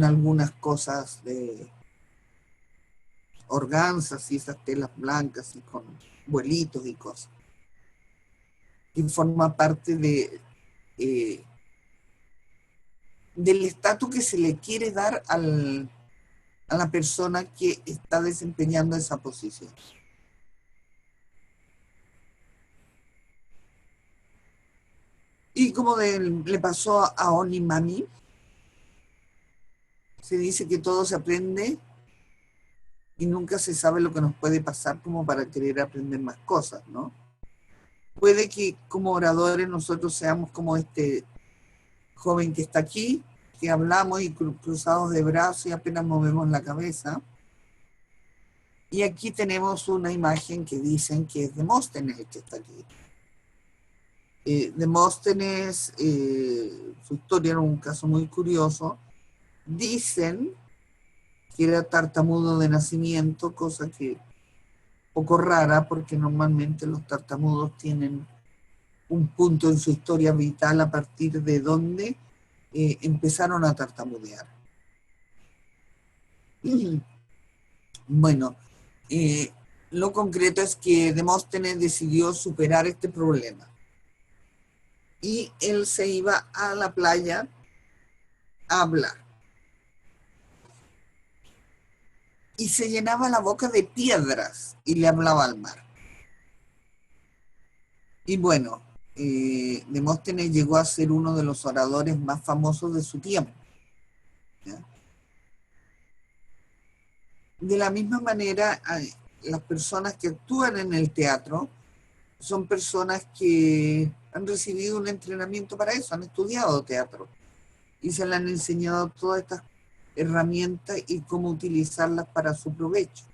algunas cosas de organzas y esas telas blancas y con vuelitos y cosas. Y forma parte de del estatus que se le quiere dar a la persona que está desempeñando esa posición. Y como le pasó a Onimami, se dice que todo se aprende y nunca se sabe lo que nos puede pasar como para querer aprender más cosas, ¿no? Puede que como oradores nosotros seamos como este joven que está aquí, que hablamos y cruzados de brazos y apenas movemos la cabeza. Y aquí tenemos una imagen que dicen que es Demóstenes el que está aquí. Demóstenes, su historia era un caso muy curioso. Dicen que era tartamudo de nacimiento, cosa que poco rara porque normalmente los tartamudos tienen un punto en su historia vital a partir de donde empezaron a tartamudear. Bueno, lo concreto es que Demóstenes decidió superar este problema y él se iba a la playa a hablar y se llenaba la boca de piedras y le hablaba al mar. Y bueno, Demóstenes llegó a ser uno de los oradores más famosos de su tiempo, ¿ya? De la misma manera, las personas que actúan en el teatro son personas que han recibido un entrenamiento para eso, han estudiado teatro y se le han enseñado todas estas herramientas y cómo utilizarlas para su provecho.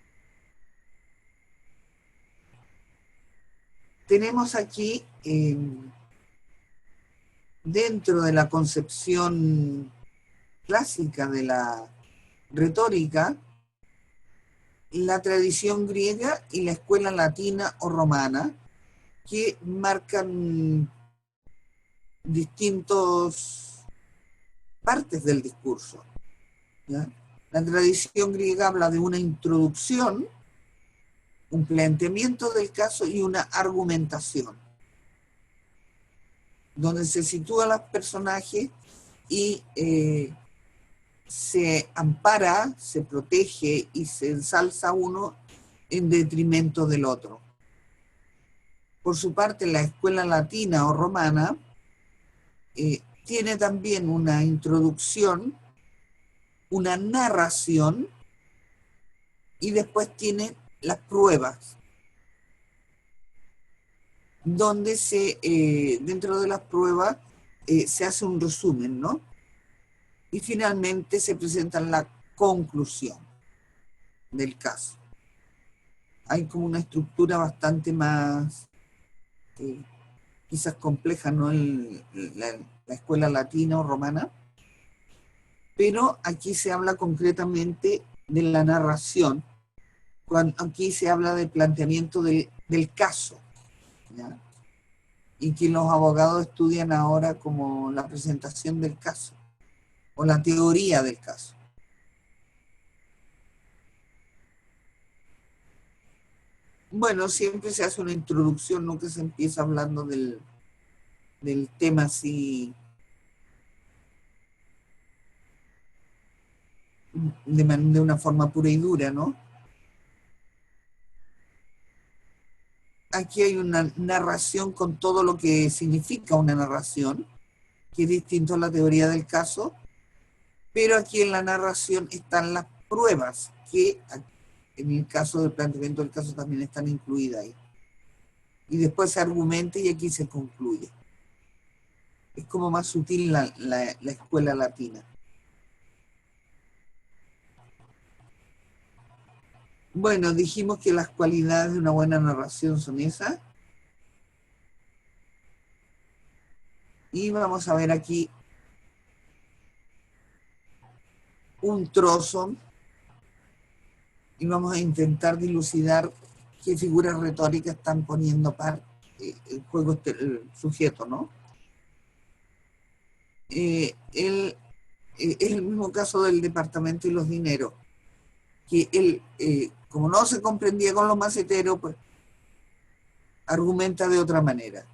Tenemos aquí, dentro de la concepción clásica de la retórica, la tradición griega y la escuela latina o romana, que marcan distintas partes del discurso, ¿ya? La tradición griega habla de una introducción, un planteamiento del caso y una argumentación, donde se sitúan los personajes y se ampara, se protege y se ensalza uno en detrimento del otro. Por su parte, la escuela latina o romana tiene también una introducción, una narración y después tiene las pruebas, donde dentro de las pruebas se hace un resumen, ¿no? Y finalmente se presenta la conclusión del caso. Hay como una estructura bastante más quizás compleja, ¿no? La escuela latina o romana, pero aquí se habla concretamente de la narración, cuando aquí se habla del planteamiento del caso, ¿ya? Y que los abogados estudian ahora como la presentación del caso, o la teoría del caso. Bueno, siempre se hace una introducción, nunca se empieza hablando del tema así de una forma pura y dura, ¿no? Aquí hay una narración con todo lo que significa una narración, que es distinto a la teoría del caso, pero aquí en la narración están las pruebas, que en el caso del planteamiento del caso también están incluidas ahí. Y después se argumenta y aquí se concluye. Es como más sutil la escuela latina. Bueno, dijimos que las cualidades de una buena narración son esas. Y vamos a ver aquí un trozo y vamos a intentar dilucidar qué figuras retóricas están poniendo para el juego, el sujeto, ¿no? Es el mismo caso del departamento y los dineros, que él, como no se comprendía con los maceteros, pues argumenta de otra manera.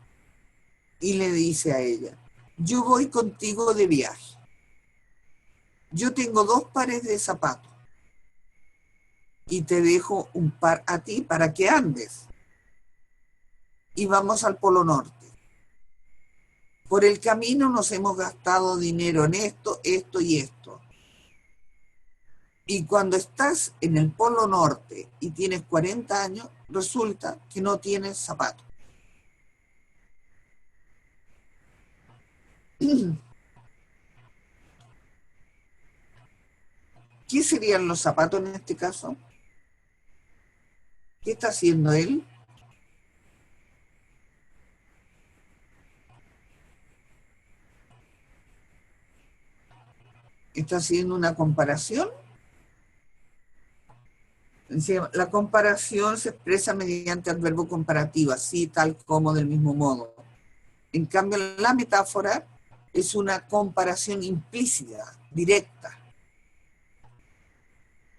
Y le dice a ella, yo voy contigo de viaje. Yo tengo 2 pares de zapatos y te dejo un par a ti para que andes. Y vamos al Polo Norte. Por el camino nos hemos gastado dinero en esto, esto y esto. Y cuando estás en el Polo Norte y tienes 40 años, resulta que no tienes zapatos. ¿Qué serían los zapatos en este caso? ¿Qué está haciendo él? Está haciendo una comparación. La comparación se expresa mediante el verbo comparativo, así, tal como, del mismo modo. En cambio, la metáfora es una comparación implícita, directa.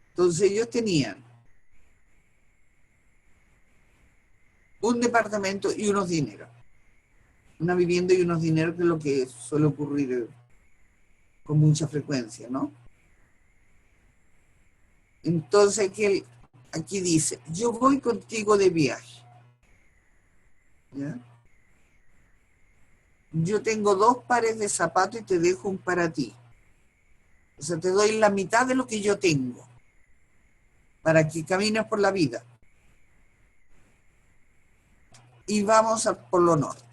Entonces ellos tenían un departamento y unos dineros. Una vivienda y unos dineros, que es lo que suele ocurrir con mucha frecuencia, ¿no? Entonces aquí dice, yo voy contigo de viaje. ¿Ya? Yo tengo 2 pares de zapatos y te dejo un para ti. O sea, te doy la mitad de lo que yo tengo para que camines por la vida. Y vamos al Polo Norte.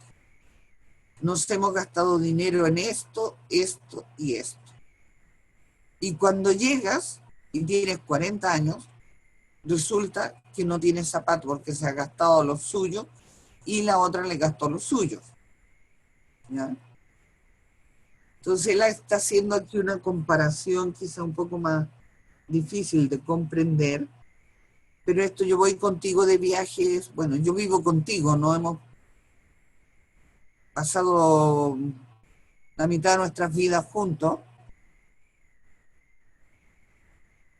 Nos hemos gastado dinero en esto, esto y esto. Y cuando llegas y tienes 40 años, resulta que no tienes zapatos porque se ha gastado los suyos y la otra le gastó los suyos. ¿Ya? Entonces él está haciendo aquí una comparación quizá un poco más difícil de comprender, pero esto, yo voy contigo de viajes, bueno, yo vivo contigo, no hemos pasado la mitad de nuestras vidas juntos,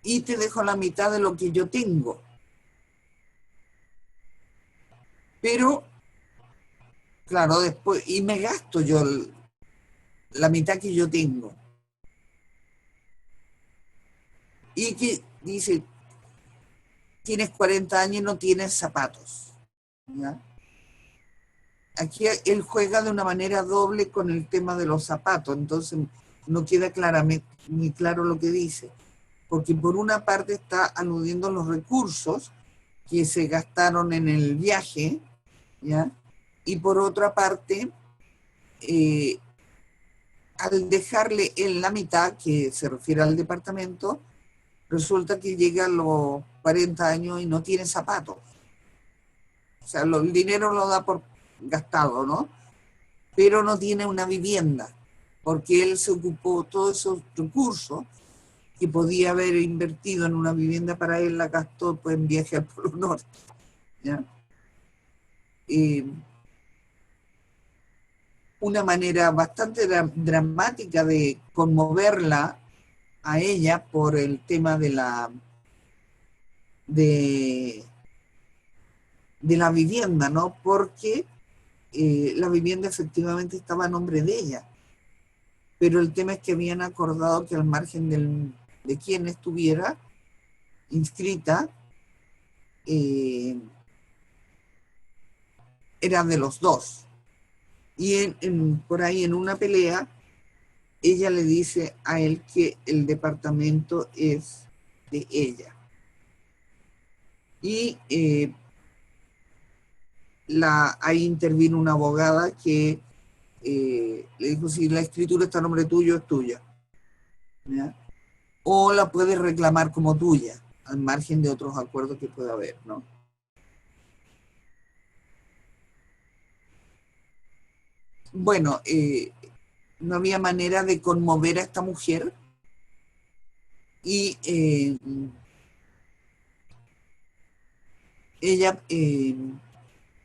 y te dejo la mitad de lo que yo tengo. Pero, claro, después, y me gasto yo la mitad que yo tengo. Y que dice, tienes 40 años y no tienes zapatos. ¿Ya? Aquí él juega de una manera doble con el tema de los zapatos, entonces no queda claramente muy claro lo que dice, porque por una parte está aludiendo a los recursos que se gastaron en el viaje, ¿ya? Y por otra parte, al dejarle en la mitad, que se refiere al departamento, resulta que llega a los 40 años y no tiene zapatos. O sea, el dinero lo da gastado, ¿no? Pero no tiene una vivienda, porque él se ocupó todos esos recursos que podía haber invertido en una vivienda para él, la gastó pues, en viaje al Polo Norte. ¿Ya? Una manera bastante dramática de conmoverla a ella por el tema de, de la vivienda, ¿no? Porque la vivienda efectivamente estaba a nombre de ella, pero el tema es que habían acordado que al margen de quien estuviera inscrita, era de los dos. Y por ahí en una pelea, ella le dice a él que el departamento es de ella. Y ahí intervino una abogada que le dijo, si la escritura está a nombre tuyo, es tuya. ¿Ya? O la puedes reclamar como tuya, al margen de otros acuerdos que pueda haber, ¿no? Bueno, no había manera de conmover a esta mujer y ella,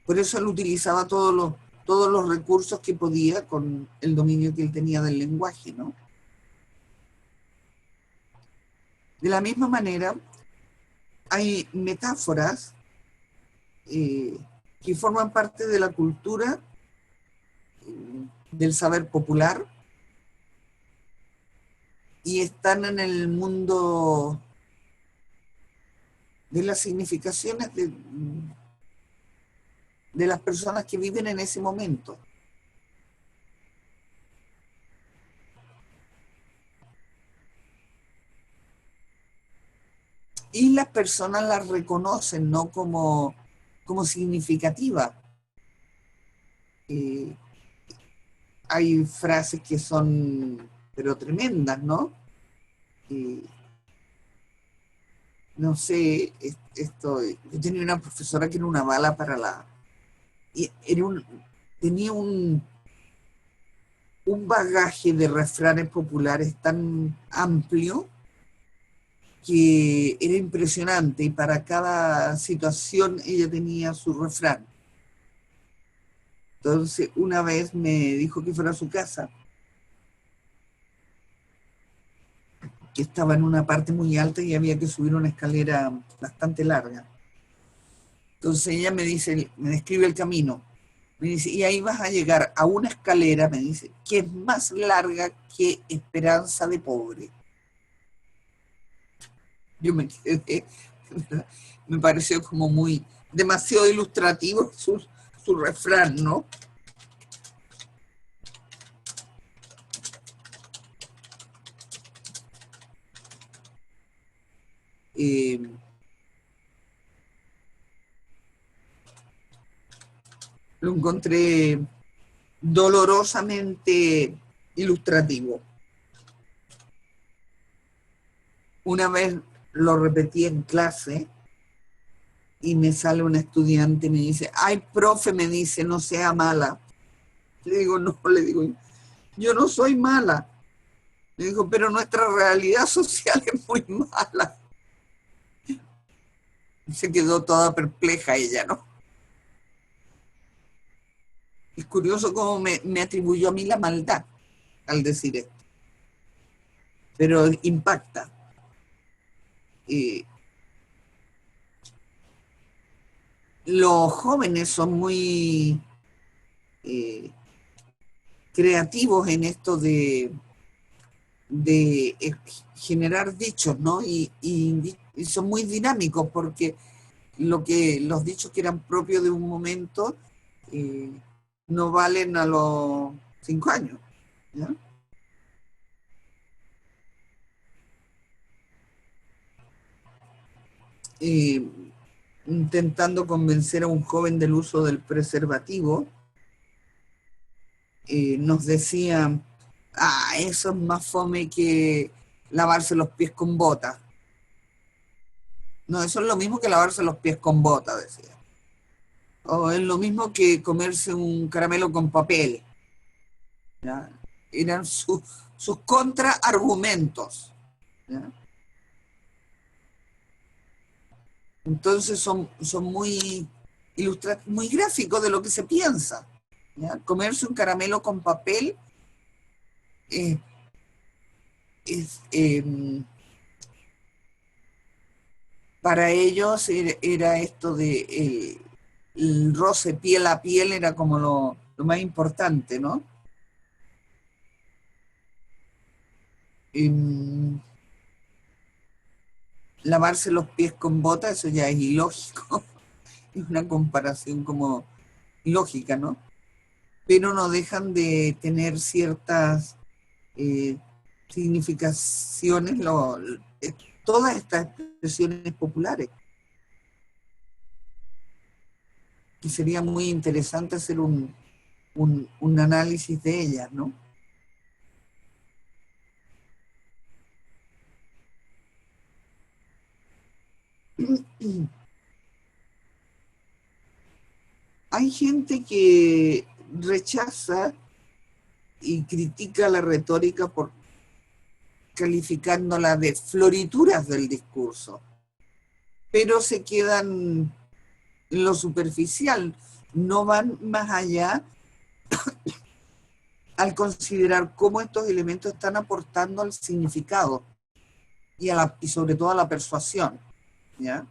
por eso él utilizaba todos los recursos que podía con el dominio que él tenía del lenguaje, ¿no? De la misma manera, hay metáforas que forman parte de la cultura del saber popular y están en el mundo de las significaciones de las personas que viven en ese momento. Y las personas las reconocen, ¿no? Como significativa. Hay frases que son, pero tremendas, ¿no? No sé, yo tenía una profesora que era una bala para y tenía un bagaje de refranes populares tan amplio que era impresionante y para cada situación ella tenía su refrán. Entonces una vez me dijo que fuera a su casa, que estaba en una parte muy alta y había que subir una escalera bastante larga. Entonces ella me dice, me describe el camino, me dice, y ahí vas a llegar a una escalera, me dice, que es más larga que Esperanza de Pobre. Yo me quedé, me pareció como demasiado ilustrativo su refrán, ¿no? Eh, lo encontré dolorosamente ilustrativo. Una vez lo repetí en clase y me sale un estudiante y me dice, ay, profe, me dice, no sea mala. Le digo, no, le digo, yo no soy mala. Le digo, pero nuestra realidad social es muy mala. Se quedó toda perpleja ella, ¿no? Es curioso cómo me atribuyó a mí la maldad al decir esto, pero impacta. Los jóvenes son muy creativos en esto de generar dichos, ¿no? Y son muy dinámicos porque los dichos que eran propios de un momento eh, no valen a los 5 años, ¿ya? Intentando convencer a un joven del uso del preservativo, nos decían, eso es más fome que lavarse los pies con bota. No, eso es lo mismo que lavarse los pies con bota, decía. O es lo mismo que comerse un caramelo con papel, ¿ya? Eran sus contraargumentos, ¿ya? Entonces son muy, muy gráficos de lo que se piensa, ¿ya? Comerse un caramelo con papel eh, es, para ellos era esto de el roce piel a piel era como lo más importante, ¿no? Em, Lavarse los pies con botas, eso ya es ilógico, es una comparación como lógica, ¿no? Pero no dejan de tener ciertas eh, significaciones, todas estas expresiones populares, y sería muy interesante hacer un análisis de ellas, ¿no? Hay gente que rechaza y critica la retórica por calificándola de florituras del discurso, pero se quedan en lo superficial, no van más allá al considerar cómo estos elementos están aportando al significado y sobre todo a la persuasión, ¿ya?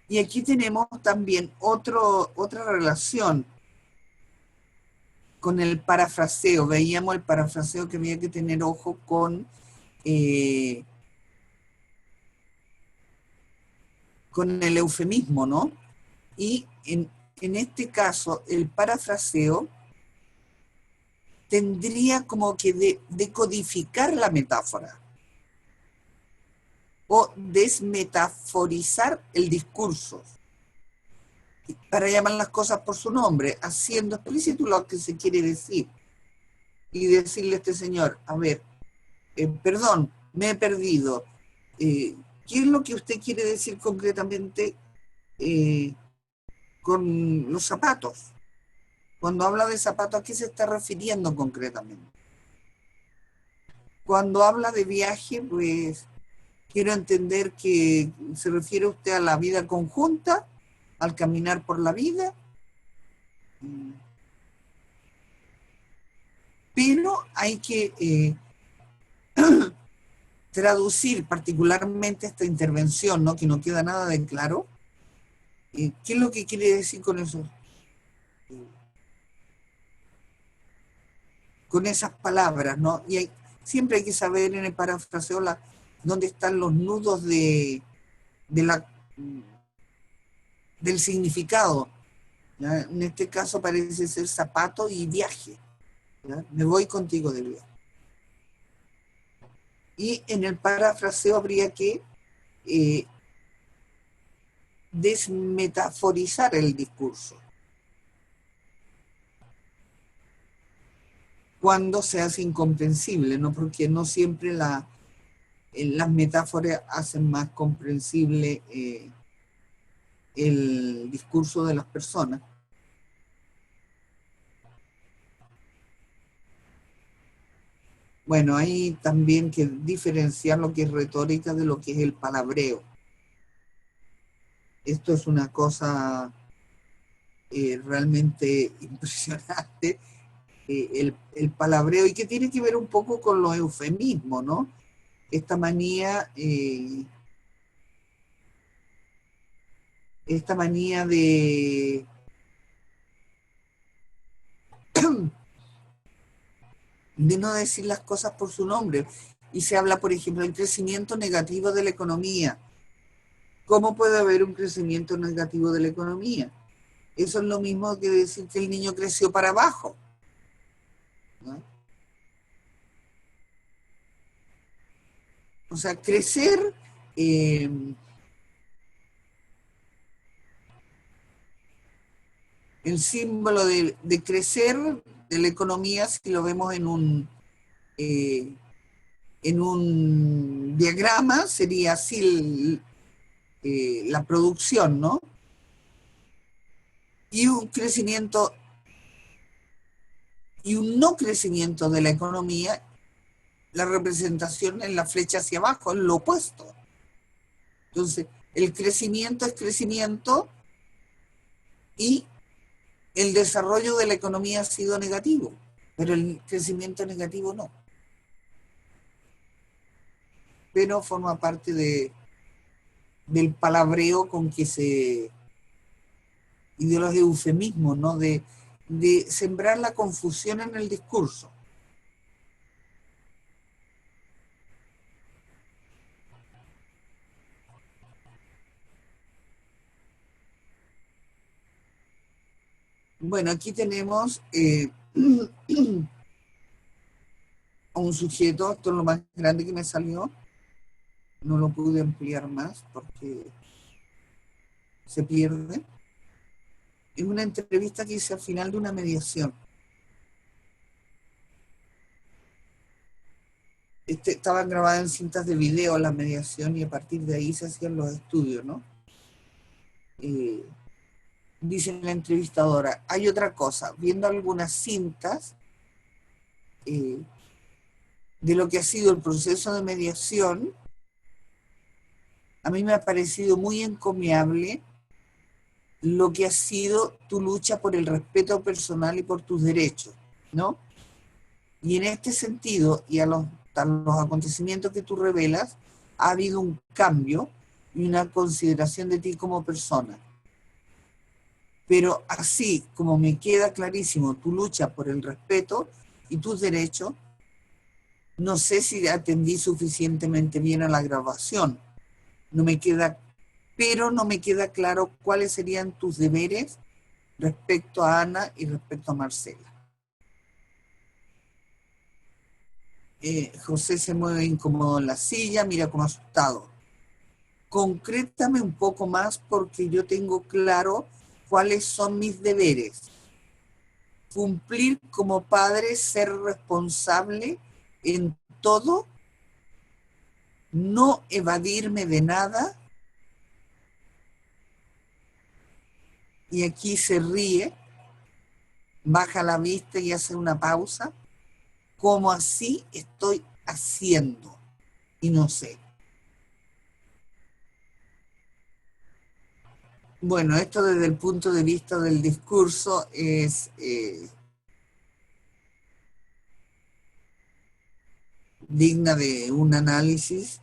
Y aquí tenemos también otra relación con el parafraseo. Veíamos el parafraseo que había que tener ojo eh, con el eufemismo, ¿no? Y en este caso, el parafraseo tendría como que decodificar la metáfora o desmetaforizar el discurso para llamar las cosas por su nombre, haciendo explícito lo que se quiere decir y decirle a este señor, a ver, perdón, me he perdido. ¿Qué es lo que usted quiere decir concretamente eh, con los zapatos? Cuando habla de zapatos, ¿a qué se está refiriendo concretamente? Cuando habla de viaje, pues quiero entender que se refiere usted a la vida conjunta, al caminar por la vida, pero hay que traducir particularmente esta intervención, ¿no? Que no queda nada de claro. ¿Qué es lo que quiere decir con eso? Con esas palabras, ¿no? Siempre hay que saber en el parafraseo dónde están los nudos de la, del significado. ¿Ya? En este caso parece ser zapato y viaje. ¿Ya? Me voy contigo de viaje. Y en el parafraseo habría que eh, desmetaforizar el discurso cuando se hace incomprensible, ¿no? Porque no siempre las metáforas hacen más comprensible el discurso de las personas. Bueno, hay también que diferenciar lo que es retórica de lo que es el palabreo. Esto es una cosa realmente impresionante, el palabreo, y que tiene que ver un poco con los eufemismos, ¿no? Esta manía de no decir las cosas por su nombre. Y se habla, por ejemplo, del crecimiento negativo de la economía. ¿Cómo puede haber un crecimiento negativo de la economía? Eso es lo mismo que decir que el niño creció para abajo, ¿no? O sea, crecer, eh, el símbolo de crecer de la economía, si lo vemos en un diagrama, sería así la producción, ¿no? Y un crecimiento y un no crecimiento de la economía, la representación en la flecha hacia abajo, es lo opuesto. Entonces, el crecimiento es crecimiento y el desarrollo de la economía ha sido negativo, pero el crecimiento negativo no. Pero forma parte del palabreo con que se... y de los eufemismos, ¿no? De sembrar la confusión en el discurso. Bueno, aquí tenemos a un sujeto, esto es lo más grande que me salió, no lo pude ampliar más porque se pierde. Es una entrevista que hice al final de una mediación. Estaban grabadas en cintas de video la mediación y a partir de ahí se hacían los estudios, ¿no? Dice la entrevistadora, hay otra cosa, viendo algunas cintas de lo que ha sido el proceso de mediación, a mí me ha parecido muy encomiable lo que ha sido tu lucha por el respeto personal y por tus derechos, ¿no? Y en este sentido, y a los acontecimientos que tú revelas, ha habido un cambio y una consideración de ti como persona. Pero así como me queda clarísimo tu lucha por el respeto y tus derechos, no sé si atendí suficientemente bien a la grabación. Pero no me queda claro cuáles serían tus deberes respecto a Ana y respecto a Marcela. José se mueve incómodo en la silla, mira como asustado. Concrétame un poco más porque yo tengo claro cuáles son mis deberes. Cumplir como padre, ser responsable en todo, no evadirme de nada. Y aquí se ríe, baja la vista y hace una pausa. Como así estoy haciendo y no sé. Bueno, esto desde el punto de vista del discurso es digna de un análisis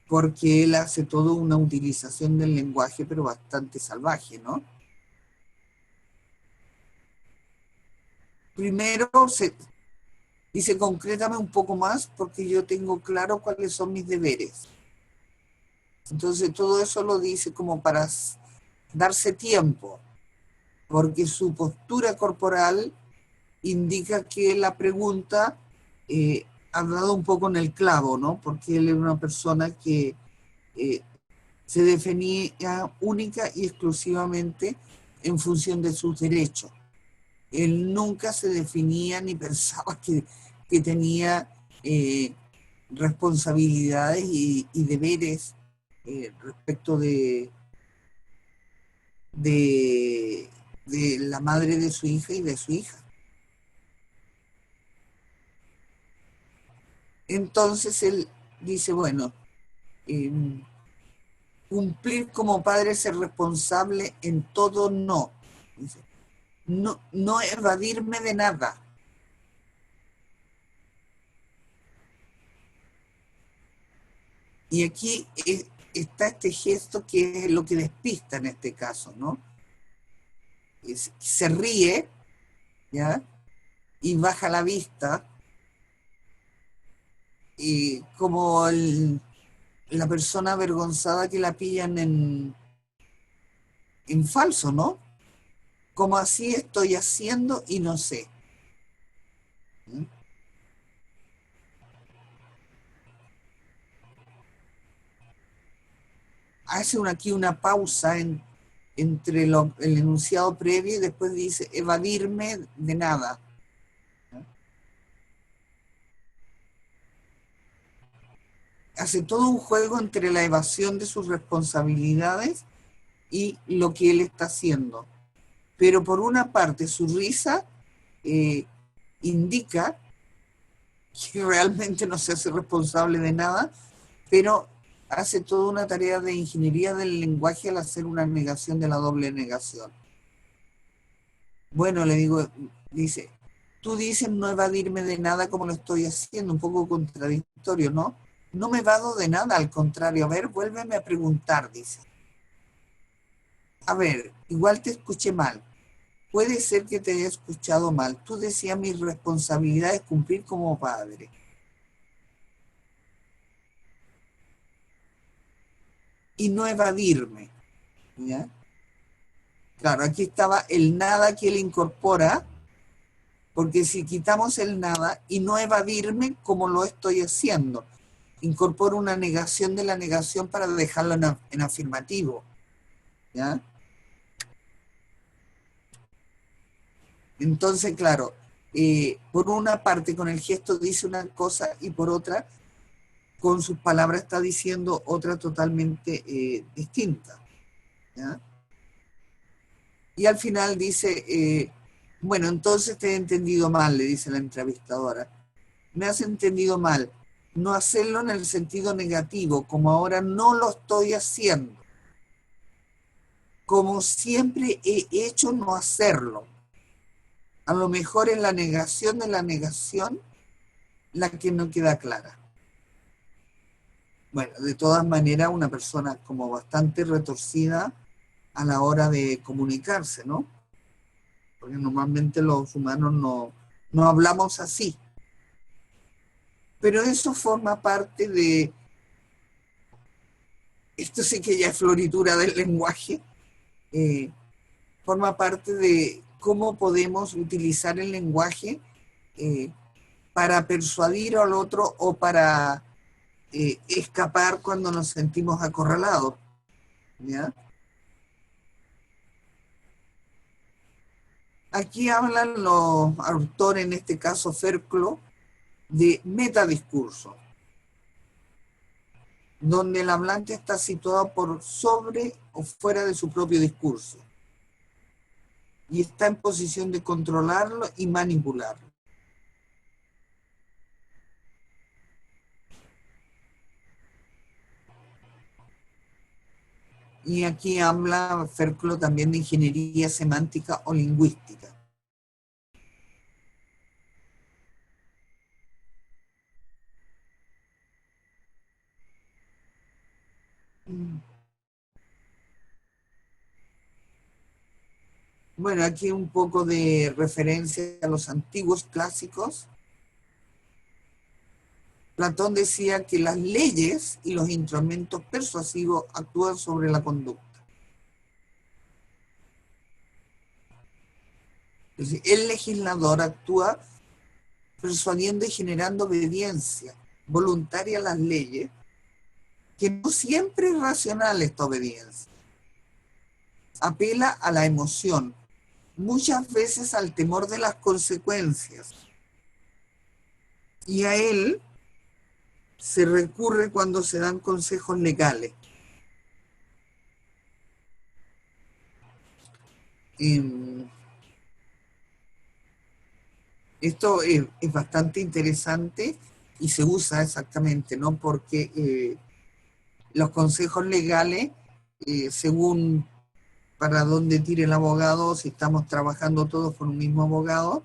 porque él hace toda una utilización del lenguaje pero bastante salvaje, ¿no? Primero dice concrétame un poco más porque yo tengo claro cuáles son mis deberes. Entonces todo eso lo dice como para darse tiempo, porque su postura corporal indica que la pregunta ha dado un poco en el clavo, ¿no? Porque él era una persona que se definía única y exclusivamente en función de sus derechos. Él nunca se definía ni pensaba que tenía responsabilidades y deberes respecto de la madre de su hija y de su hija. Entonces él dice, bueno, cumplir como padre, ser responsable en todo, no. Dice, no evadirme de nada. Y aquí está este gesto que es lo que despista en este caso, ¿no? Se ríe, ¿ya? Y baja la vista, y como la persona avergonzada que la pillan en falso, ¿no? Como así estoy haciendo y no sé. ¿Mm? Hace aquí una pausa entre el enunciado previo y después dice evadirme de nada. hace todo un juego entre la evasión de sus responsabilidades y lo que él está haciendo. Pero por una parte, su risa indica que realmente no se hace responsable de nada, pero hace toda una tarea de ingeniería del lenguaje al hacer una negación de la doble negación. Bueno, le digo, dice, tú dices no evadirme de nada como lo estoy haciendo, un poco contradictorio, ¿no? No me evado de nada, al contrario. A ver, vuélveme a preguntar, dice. A ver, igual te escuché mal. Puede ser que te haya escuchado mal. Tú decías mi responsabilidad es cumplir como padre. Y no evadirme, ¿ya? Claro, aquí estaba el nada que él incorpora, porque si quitamos el nada y no evadirme como lo estoy haciendo, incorporo una negación de la negación para dejarlo en afirmativo, ¿ya? Entonces, claro, por una parte con el gesto dice una cosa y por otra con sus palabras está diciendo otra totalmente distinta, ¿ya? Y al final dice, bueno, entonces te he entendido mal, le dice la entrevistadora. Me has entendido mal. No hacerlo en el sentido negativo, como ahora no lo estoy haciendo. Como siempre he hecho no hacerlo. A lo mejor es la negación de la negación la que no queda clara. Bueno, de todas maneras, una persona como bastante retorcida a la hora de comunicarse, ¿no? Porque normalmente los humanos no hablamos así. Pero eso forma parte de, esto sí que ya es floritura del lenguaje, forma parte de cómo podemos utilizar el lenguaje para persuadir al otro o para escapar cuando nos sentimos acorralados, ¿ya? Aquí hablan los autores, en este caso Ferclo, de metadiscurso, donde el hablante está situado por sobre o fuera de su propio discurso y está en posición de controlarlo y manipularlo. Y aquí habla Ferclo también de ingeniería semántica o lingüística. Bueno, aquí un poco de referencia a los antiguos clásicos. Platón decía que las leyes y los instrumentos persuasivos actúan sobre la conducta. Es decir, el legislador actúa persuadiendo y generando obediencia voluntaria a las leyes, que no siempre es racional esta obediencia. Apela a la emoción, muchas veces al temor de las consecuencias. Y a él se recurre cuando se dan consejos legales. Esto es bastante interesante y se usa exactamente, ¿no? Porque los consejos legales, según para dónde tire el abogado, si estamos trabajando todos con un mismo abogado,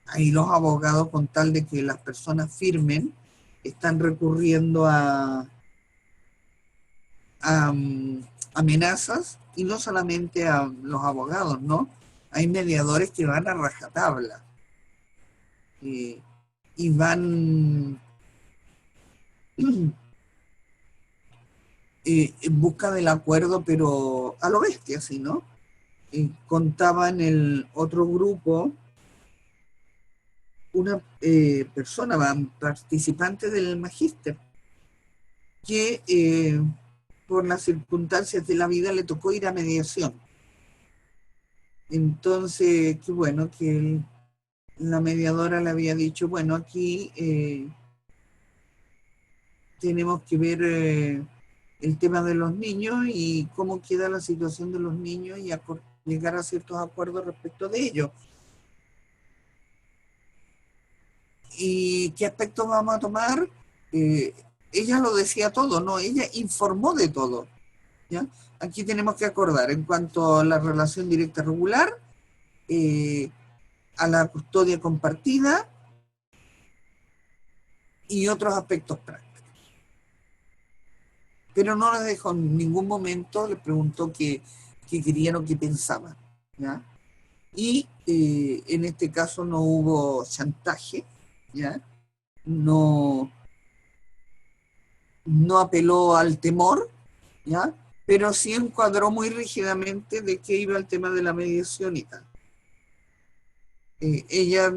ahí los abogados, con tal de que las personas firmen, están recurriendo a amenazas, y no solamente a los abogados, ¿no? Hay mediadores que van a rajatabla y van en busca del acuerdo, pero a lo bestia, ¿sí, no? Contaba en el otro grupo una persona, participante del magíster, que por las circunstancias de la vida le tocó ir a mediación. Entonces, qué bueno que la mediadora le había dicho, bueno, aquí tenemos que ver el tema de los niños y cómo queda la situación de los niños y llegar a ciertos acuerdos respecto de ello. ¿Y qué aspectos vamos a tomar? Ella lo decía todo, ¿no? Ella informó de todo, ¿ya? Aquí tenemos que acordar en cuanto a la relación directa regular, a la custodia compartida y otros aspectos prácticos. Pero no les dejó en ningún momento, les preguntó qué querían o qué pensaban, ¿ya? Y en este caso no hubo chantaje, ¿ya? No, no apeló al temor, ¿ya? Pero sí encuadró muy rígidamente de qué iba el tema de la mediación y tal. Ella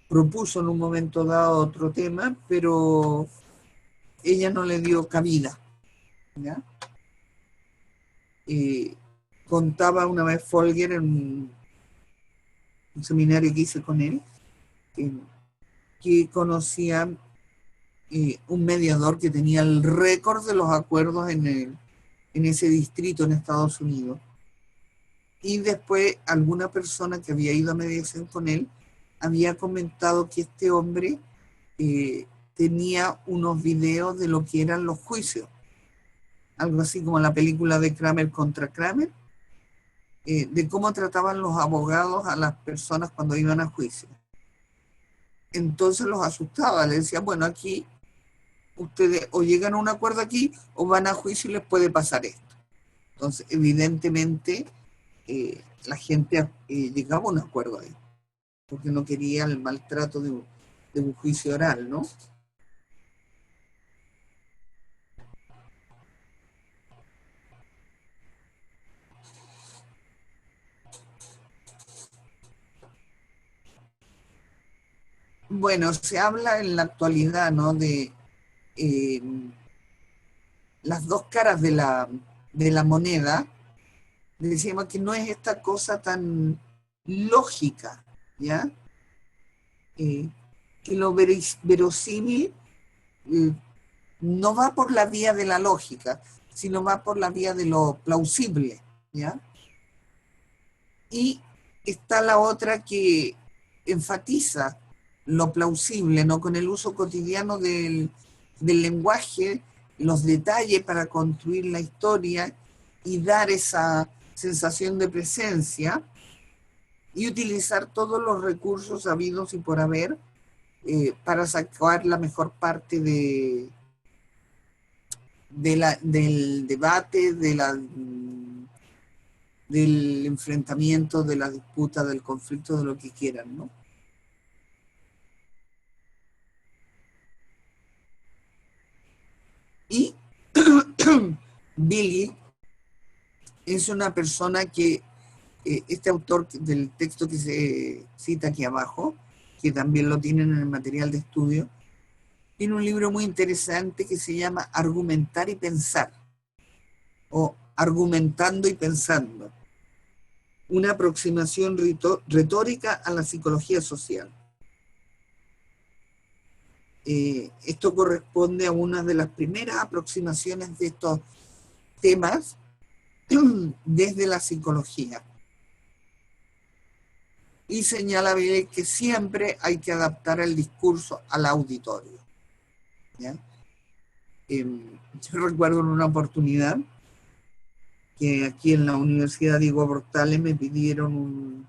propuso en un momento dado otro tema, pero ella no le dio cabida, ¿ya? Contaba una vez Folger en un seminario que hice con él, que conocía un mediador que tenía el récord de los acuerdos en ese distrito en Estados Unidos. Y después alguna persona que había ido a mediación con él había comentado que este hombre tenía unos videos de lo que eran los juicios. Algo así como la película de Kramer contra Kramer, de cómo trataban los abogados a las personas cuando iban a juicio. Entonces los asustaba, le decía, bueno, aquí ustedes o llegan a un acuerdo aquí o van a juicio y les puede pasar esto. Entonces, evidentemente, la gente llegaba a un acuerdo ahí, porque no quería el maltrato de un juicio oral, ¿no? Bueno, se habla en la actualidad, ¿no? De las dos caras de la moneda. Decíamos que no es esta cosa tan lógica, ¿ya? Que lo verosímil no va por la vía de la lógica, sino va por la vía de lo plausible, ¿ya? Y está la otra que enfatiza lo plausible, ¿no? Con el uso cotidiano del lenguaje, los detalles para construir la historia y dar esa sensación de presencia y utilizar todos los recursos habidos y por haber para sacar la mejor parte del debate, del enfrentamiento, de la disputa, del conflicto, de lo que quieran, ¿no? Y Billy es una persona que, este autor del texto que se cita aquí abajo, que también lo tienen en el material de estudio, tiene un libro muy interesante que se llama Argumentar y Pensar, o Argumentando y Pensando, una aproximación retórica a la psicología social. Esto corresponde a una de las primeras aproximaciones de estos temas desde la psicología. Y señala bien que siempre hay que adaptar el discurso al auditorio, ¿ya? Yo recuerdo en una oportunidad que aquí en la Universidad Diego Portales me pidieron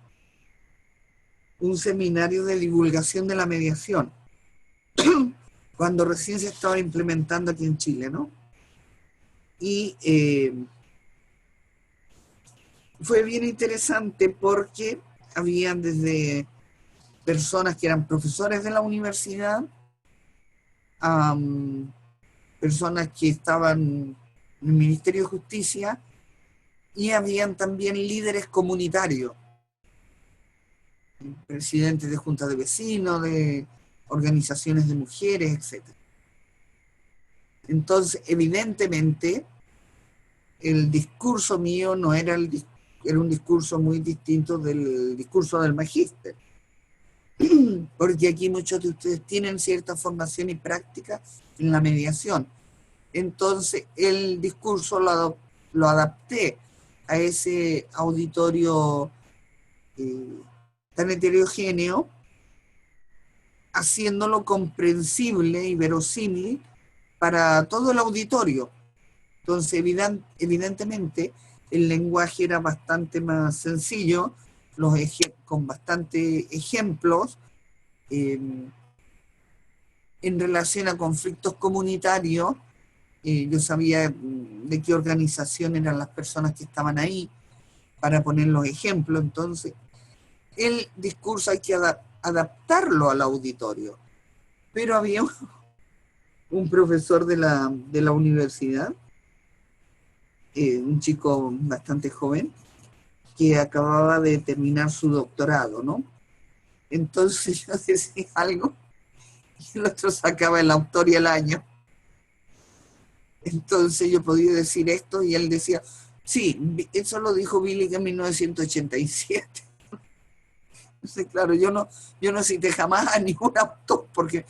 un seminario de divulgación de la mediación, cuando recién se estaba implementando aquí en Chile, ¿no? Y fue bien interesante porque habían desde personas que eran profesores de la universidad, personas que estaban en el Ministerio de Justicia, y habían también líderes comunitarios, presidentes de juntas de vecinos, de organizaciones de mujeres, etc. Entonces, evidentemente, el discurso mío no era era un discurso muy distinto del discurso del magíster, porque aquí muchos de ustedes tienen cierta formación y práctica en la mediación, Entonces el discurso lo adapté a ese auditorio tan heterogéneo, haciéndolo comprensible y verosímil para todo el auditorio. Entonces, evidentemente, el lenguaje era bastante más sencillo, con bastantes ejemplos en relación a conflictos comunitarios. Yo sabía de qué organización eran las personas que estaban ahí para poner los ejemplos. Entonces, el discurso hay que adaptarlo al auditorio. Pero había un profesor de la universidad, un chico bastante joven, que acababa de terminar su doctorado, ¿no? Entonces yo decía algo y el otro sacaba el autor y el año. Entonces yo podía decir esto y él decía, sí, eso lo dijo Billy en 1987. Entonces, claro, yo no cité jamás a ningún autor porque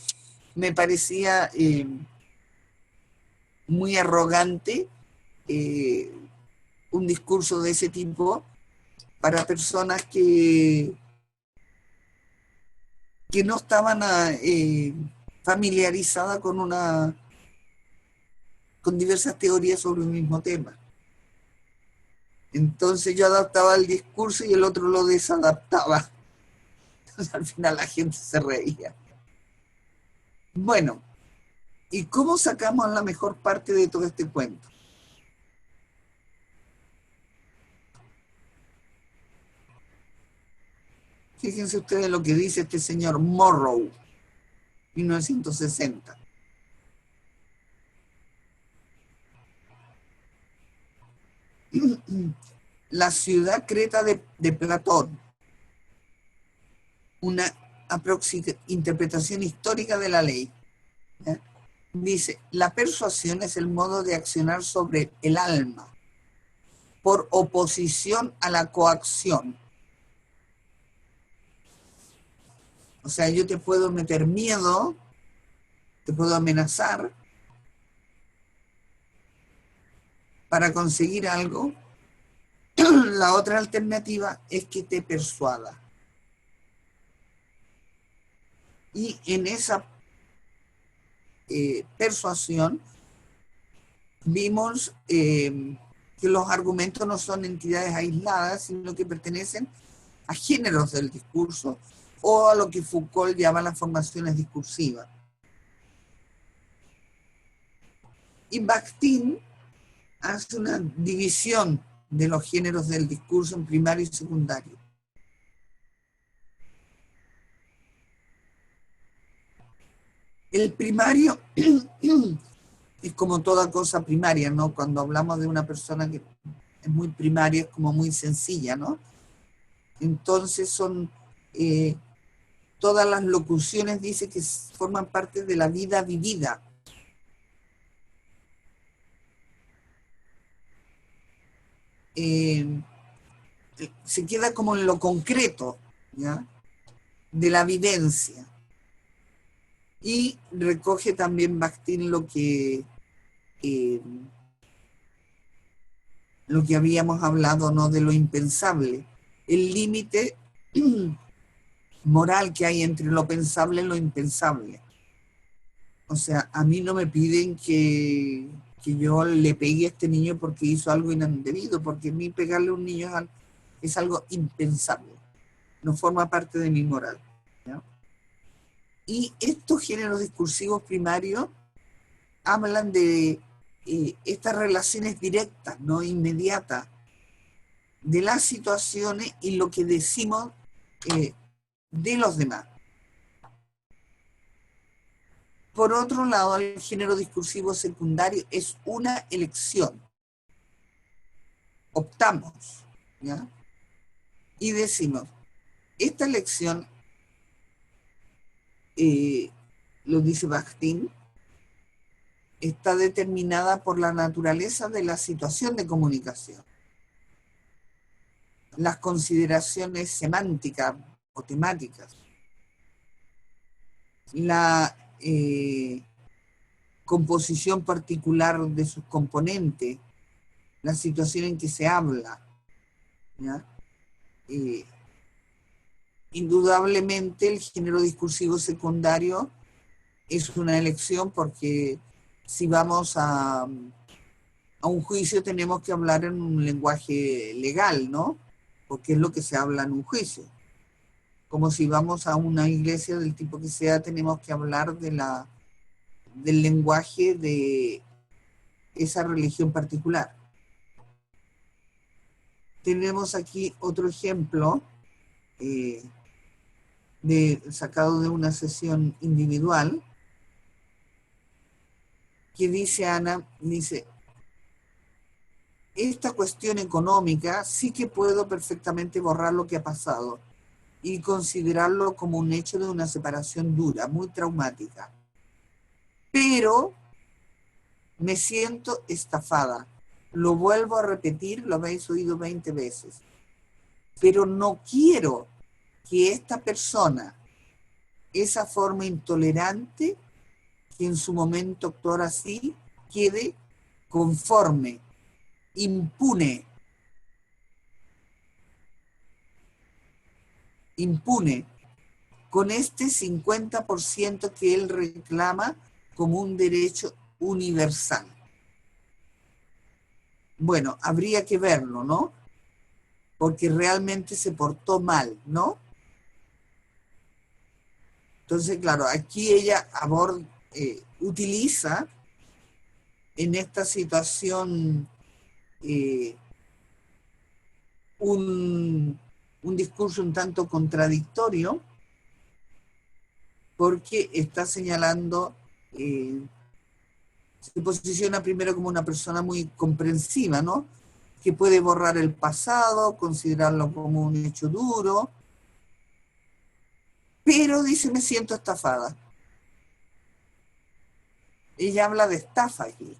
me parecía muy arrogante un discurso de ese tipo para personas que no estaban familiarizadas con diversas teorías sobre un mismo tema. Entonces yo adaptaba el discurso y el otro lo desadaptaba. Entonces al final la gente se reía. Bueno, ¿y cómo sacamos la mejor parte de todo este cuento? Fíjense ustedes lo que dice este señor Morrow, 1960. La ciudad creta de Platón, una interpretación histórica de la ley. ¿Eh? Dice, la persuasión es el modo de accionar sobre el alma, por oposición a la coacción. O sea, yo te puedo meter miedo, te puedo amenazar para conseguir algo. La otra alternativa es que te persuada. Y en esa persuasión vimos que los argumentos no son entidades aisladas, sino que pertenecen a géneros del discurso o a lo que Foucault llama las formaciones discursivas. Y Bakhtin hace una división de los géneros del discurso en primario y secundario. El primario es como toda cosa primaria, ¿no? Cuando hablamos de una persona que es muy primaria, es como muy sencilla, ¿no? Entonces son todas las locuciones, dice, que forman parte de la vida vivida. Se queda como en lo concreto, ¿ya? De la vivencia. Y recoge también Bakhtin lo que habíamos hablado, ¿no? De lo impensable, el límite moral que hay entre lo pensable y lo impensable. O sea, a mí no me piden que yo le pegue a este niño porque hizo algo indebido, porque a mí pegarle a un niño es algo impensable, no forma parte de mi moral, ¿ya? Y estos géneros discursivos primarios hablan de estas relaciones directas, no inmediatas, de las situaciones y lo que decimos de los demás. Por otro lado, el género discursivo secundario es una elección. Optamos, ¿ya? Y decimos, esta elección, lo dice Bakhtin, está determinada por la naturaleza de la situación de comunicación. Las consideraciones semánticas o temáticas, la composición particular de sus componentes, la situación en que se habla, ¿ya? Indudablemente el género discursivo secundario es una elección porque si vamos a un juicio tenemos que hablar en un lenguaje legal, ¿no? Porque es lo que se habla en un juicio. Como si vamos a una iglesia del tipo que sea, tenemos que hablar del lenguaje de esa religión particular. Tenemos aquí otro ejemplo sacado de una sesión individual que dice Ana, dice, esta cuestión económica sí que puedo perfectamente borrar lo que ha pasado y considerarlo como un hecho de una separación dura, muy traumática. Pero me siento estafada. Lo vuelvo a repetir, lo habéis oído 20 veces. Pero no quiero que esta persona, esa forma intolerante que en su momento actuó así, quede conforme, impune con este 50% que él reclama como un derecho universal. Bueno, habría que verlo, ¿no? Porque realmente se portó mal, ¿no? Entonces, claro, aquí ella utiliza en esta situación un discurso un tanto contradictorio porque está señalando, se posiciona primero como una persona muy comprensiva, ¿no? Que puede borrar el pasado, considerarlo como un hecho duro, pero dice, me siento estafada. Ella habla de estafa aquí.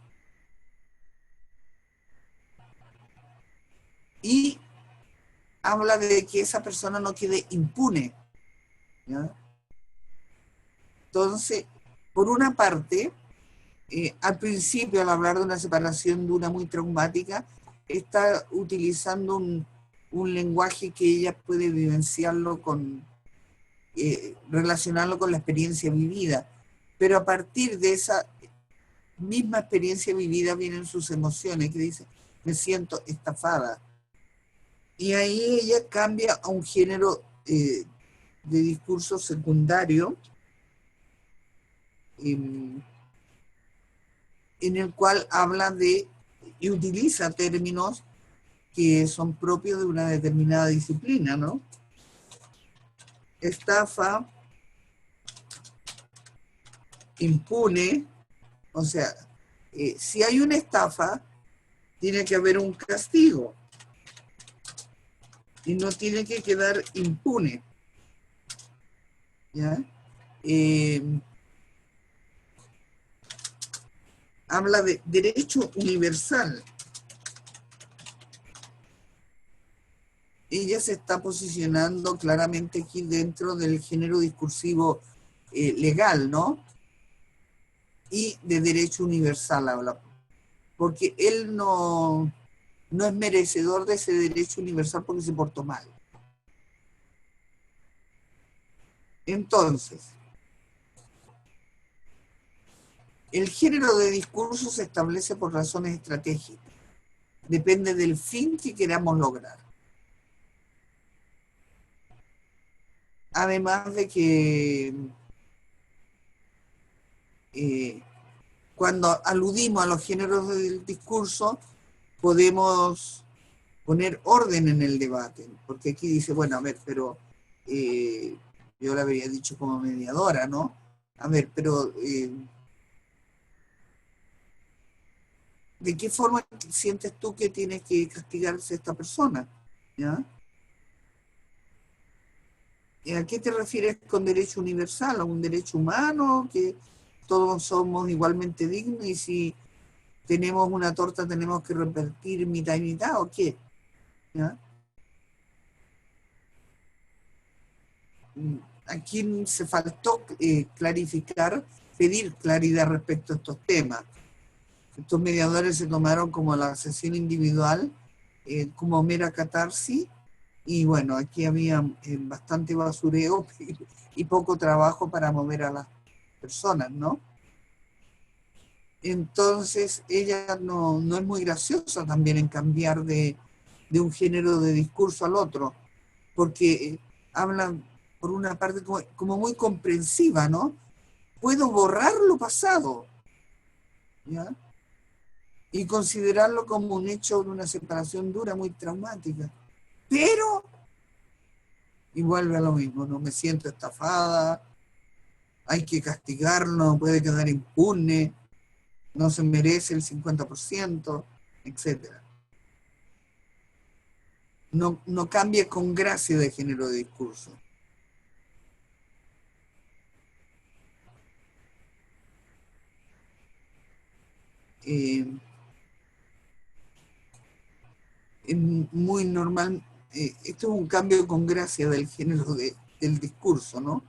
Y habla de que esa persona no quede impune, ¿ya? Entonces, por una parte, al principio, al hablar de una separación dura muy traumática, está utilizando un lenguaje que ella puede vivenciarlo relacionarlo con la experiencia vivida. Pero a partir de esa misma experiencia vivida vienen sus emociones, que dice, me siento estafada. Y ahí ella cambia a un género de discurso secundario, en el cual habla de y utiliza términos que son propios de una determinada disciplina, ¿no? Estafa, impune, o sea, si hay una estafa, tiene que haber un castigo y no tiene que quedar impune, ¿ya? Habla de derecho universal. Ella se está posicionando claramente aquí dentro del género discursivo legal, ¿no? Y de derecho universal habla. Porque él no es merecedor de ese derecho universal porque se portó mal. Entonces, el género de discurso se establece por razones estratégicas. Depende del fin que queramos lograr. Además de que cuando aludimos a los géneros del discurso, podemos poner orden en el debate, porque aquí dice, bueno, a ver, pero yo le habría dicho como mediadora, ¿no? A ver, pero ¿de qué forma sientes tú que tiene que castigarse esta persona? ¿Ya? ¿A qué te refieres con derecho universal? ¿A un derecho humano? ¿Que todos somos igualmente dignos y si tenemos una torta tenemos que repartir mitad y mitad o qué? ¿Ya? Aquí se faltó clarificar pedir claridad respecto a estos temas. Estos mediadores se tomaron como la sesión individual, como mera catarsis, y bueno, aquí había bastante basureo y poco trabajo para mover a las personas, ¿no? Entonces ella no es muy graciosa también en cambiar de un género de discurso al otro, porque habla por una parte como muy comprensiva, ¿no? Puedo borrar lo pasado, ¿ya? Y considerarlo como un hecho de una separación dura, muy traumática. Pero, y vuelve a lo mismo, no me siento estafada, hay que castigarlo, no puede quedar impune, no se merece el 50%, etcétera. No cambie con gracia de género de discurso. Es muy normal, esto es un cambio con gracia del género del discurso, ¿no?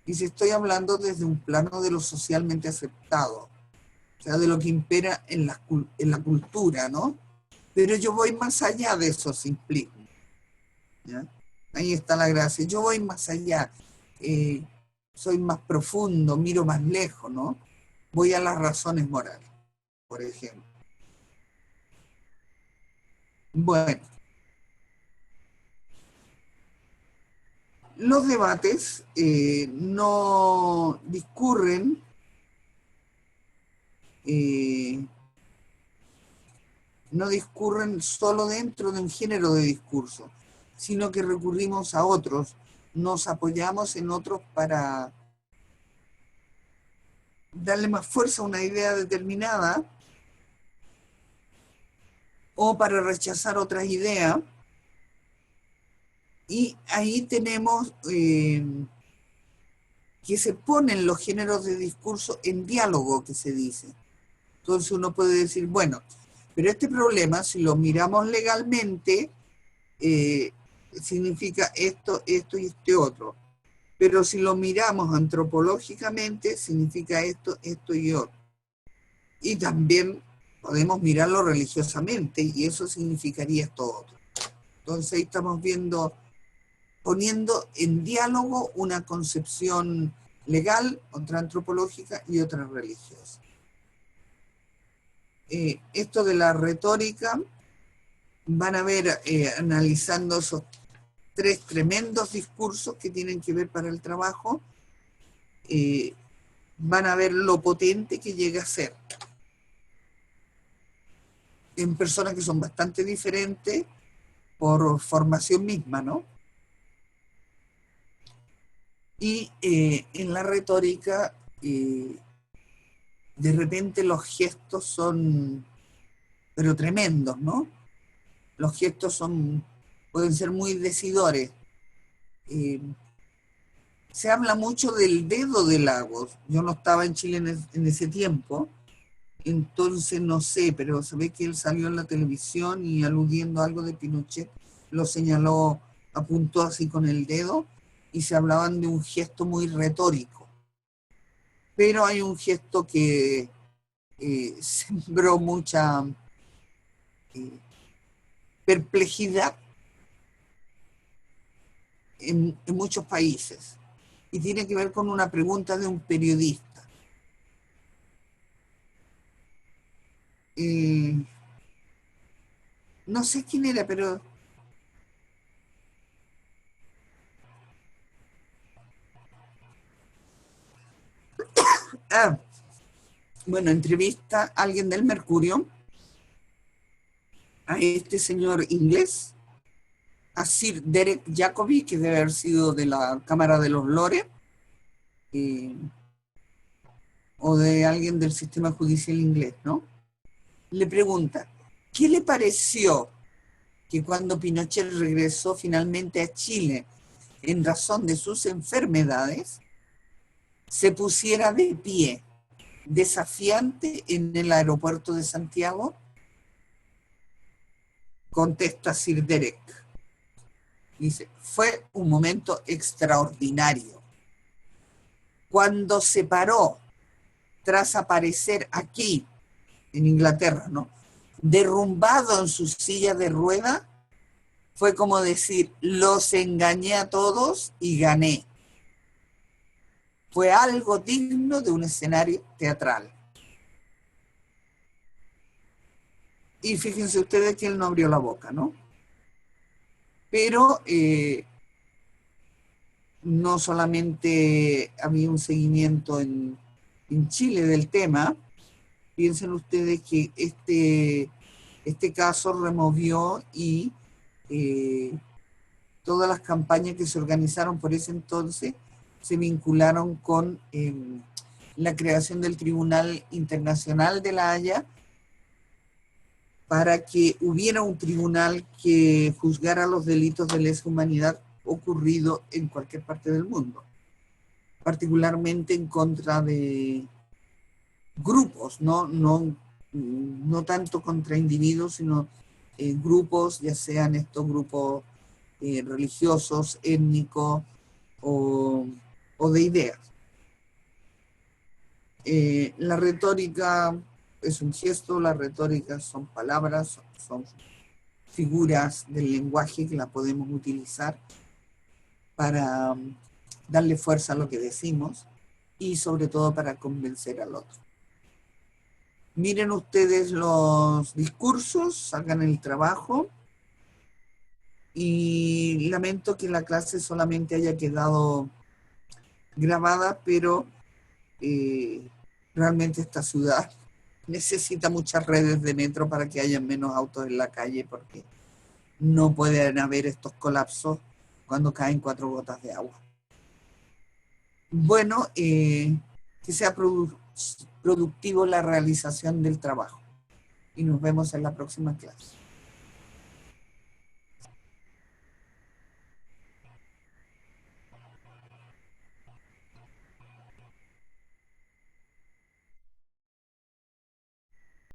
Y si estoy hablando desde un plano de lo socialmente aceptado, o sea, de lo que impera en la cultura, ¿no? Pero yo voy más allá de esos simplismos, ¿ya? Ahí está la gracia. Yo voy más allá, soy más profundo, miro más lejos, ¿no? Voy a las razones morales, por ejemplo. Bueno, los debates no discurren eh, no discurren solo dentro de un género de discurso, sino que recurrimos a otros, nos apoyamos en otros para darle más fuerza a una idea determinada o para rechazar otras ideas. Y ahí tenemos que se ponen los géneros de discurso en diálogo, que se dice. Entonces uno puede decir, bueno, pero este problema, si lo miramos legalmente, significa esto, esto y este otro. Pero si lo miramos antropológicamente, significa esto, esto y otro. Y también podemos mirarlo religiosamente, y eso significaría esto otro. Entonces ahí estamos viendo, poniendo en diálogo una concepción legal, otra antropológica y otra religiosa. Esto de la retórica, van a ver, analizando esos tres tremendos discursos que tienen que ver para el trabajo, van a ver lo potente que llega a ser en personas que son bastante diferentes por formación misma, ¿no? Y en la retórica, de repente los gestos son, pero tremendos, ¿no? Los gestos pueden ser muy decidores. Se habla mucho del dedo de Lagos. Yo no estaba en Chile en ese tiempo, entonces no sé, pero se ve que él salió en la televisión y aludiendo a algo de Pinochet, lo señaló, apuntó así con el dedo, y se hablaban de un gesto muy retórico. Pero hay un gesto que sembró mucha perplejidad en muchos países, y tiene que ver con una pregunta de un periodista. No sé quién era, pero bueno, entrevista a alguien del Mercurio, a este señor inglés, a Sir Derek Jacobi, que debe haber sido de la Cámara de los Lores, o de alguien del sistema judicial inglés, ¿no? Le pregunta, ¿qué le pareció que cuando Pinochet regresó finalmente a Chile en razón de sus enfermedades, se pusiera de pie, desafiante, en el aeropuerto de Santiago? Contesta Sir Derek. Dice, fue un momento extraordinario. Cuando se paró tras aparecer aquí, en Inglaterra, ¿no?, derrumbado en su silla de rueda, fue como decir, los engañé a todos y gané. Fue algo digno de un escenario teatral. Y fíjense ustedes que él no abrió la boca, ¿no? Pero no solamente había un seguimiento en Chile del tema, piensen ustedes que este caso removió y todas las campañas que se organizaron por ese entonces se vincularon con la creación del Tribunal Internacional de La Haya, para que hubiera un tribunal que juzgara los delitos de lesa humanidad ocurrido en cualquier parte del mundo, particularmente en contra de grupos, no tanto contra individuos, sino grupos, ya sean estos grupos religiosos, étnicos o de ideas. La retórica es un gesto, la retórica son palabras, son figuras del lenguaje que la podemos utilizar para darle fuerza a lo que decimos y sobre todo para convencer al otro. Miren ustedes los discursos, hagan el trabajo, y lamento que la clase solamente haya quedado grabada, pero realmente esta ciudad necesita muchas redes de metro para que haya menos autos en la calle, porque no pueden haber estos colapsos cuando caen 4 gotas de agua. Bueno, que sea productivo la realización del trabajo. Y nos vemos en la próxima clase.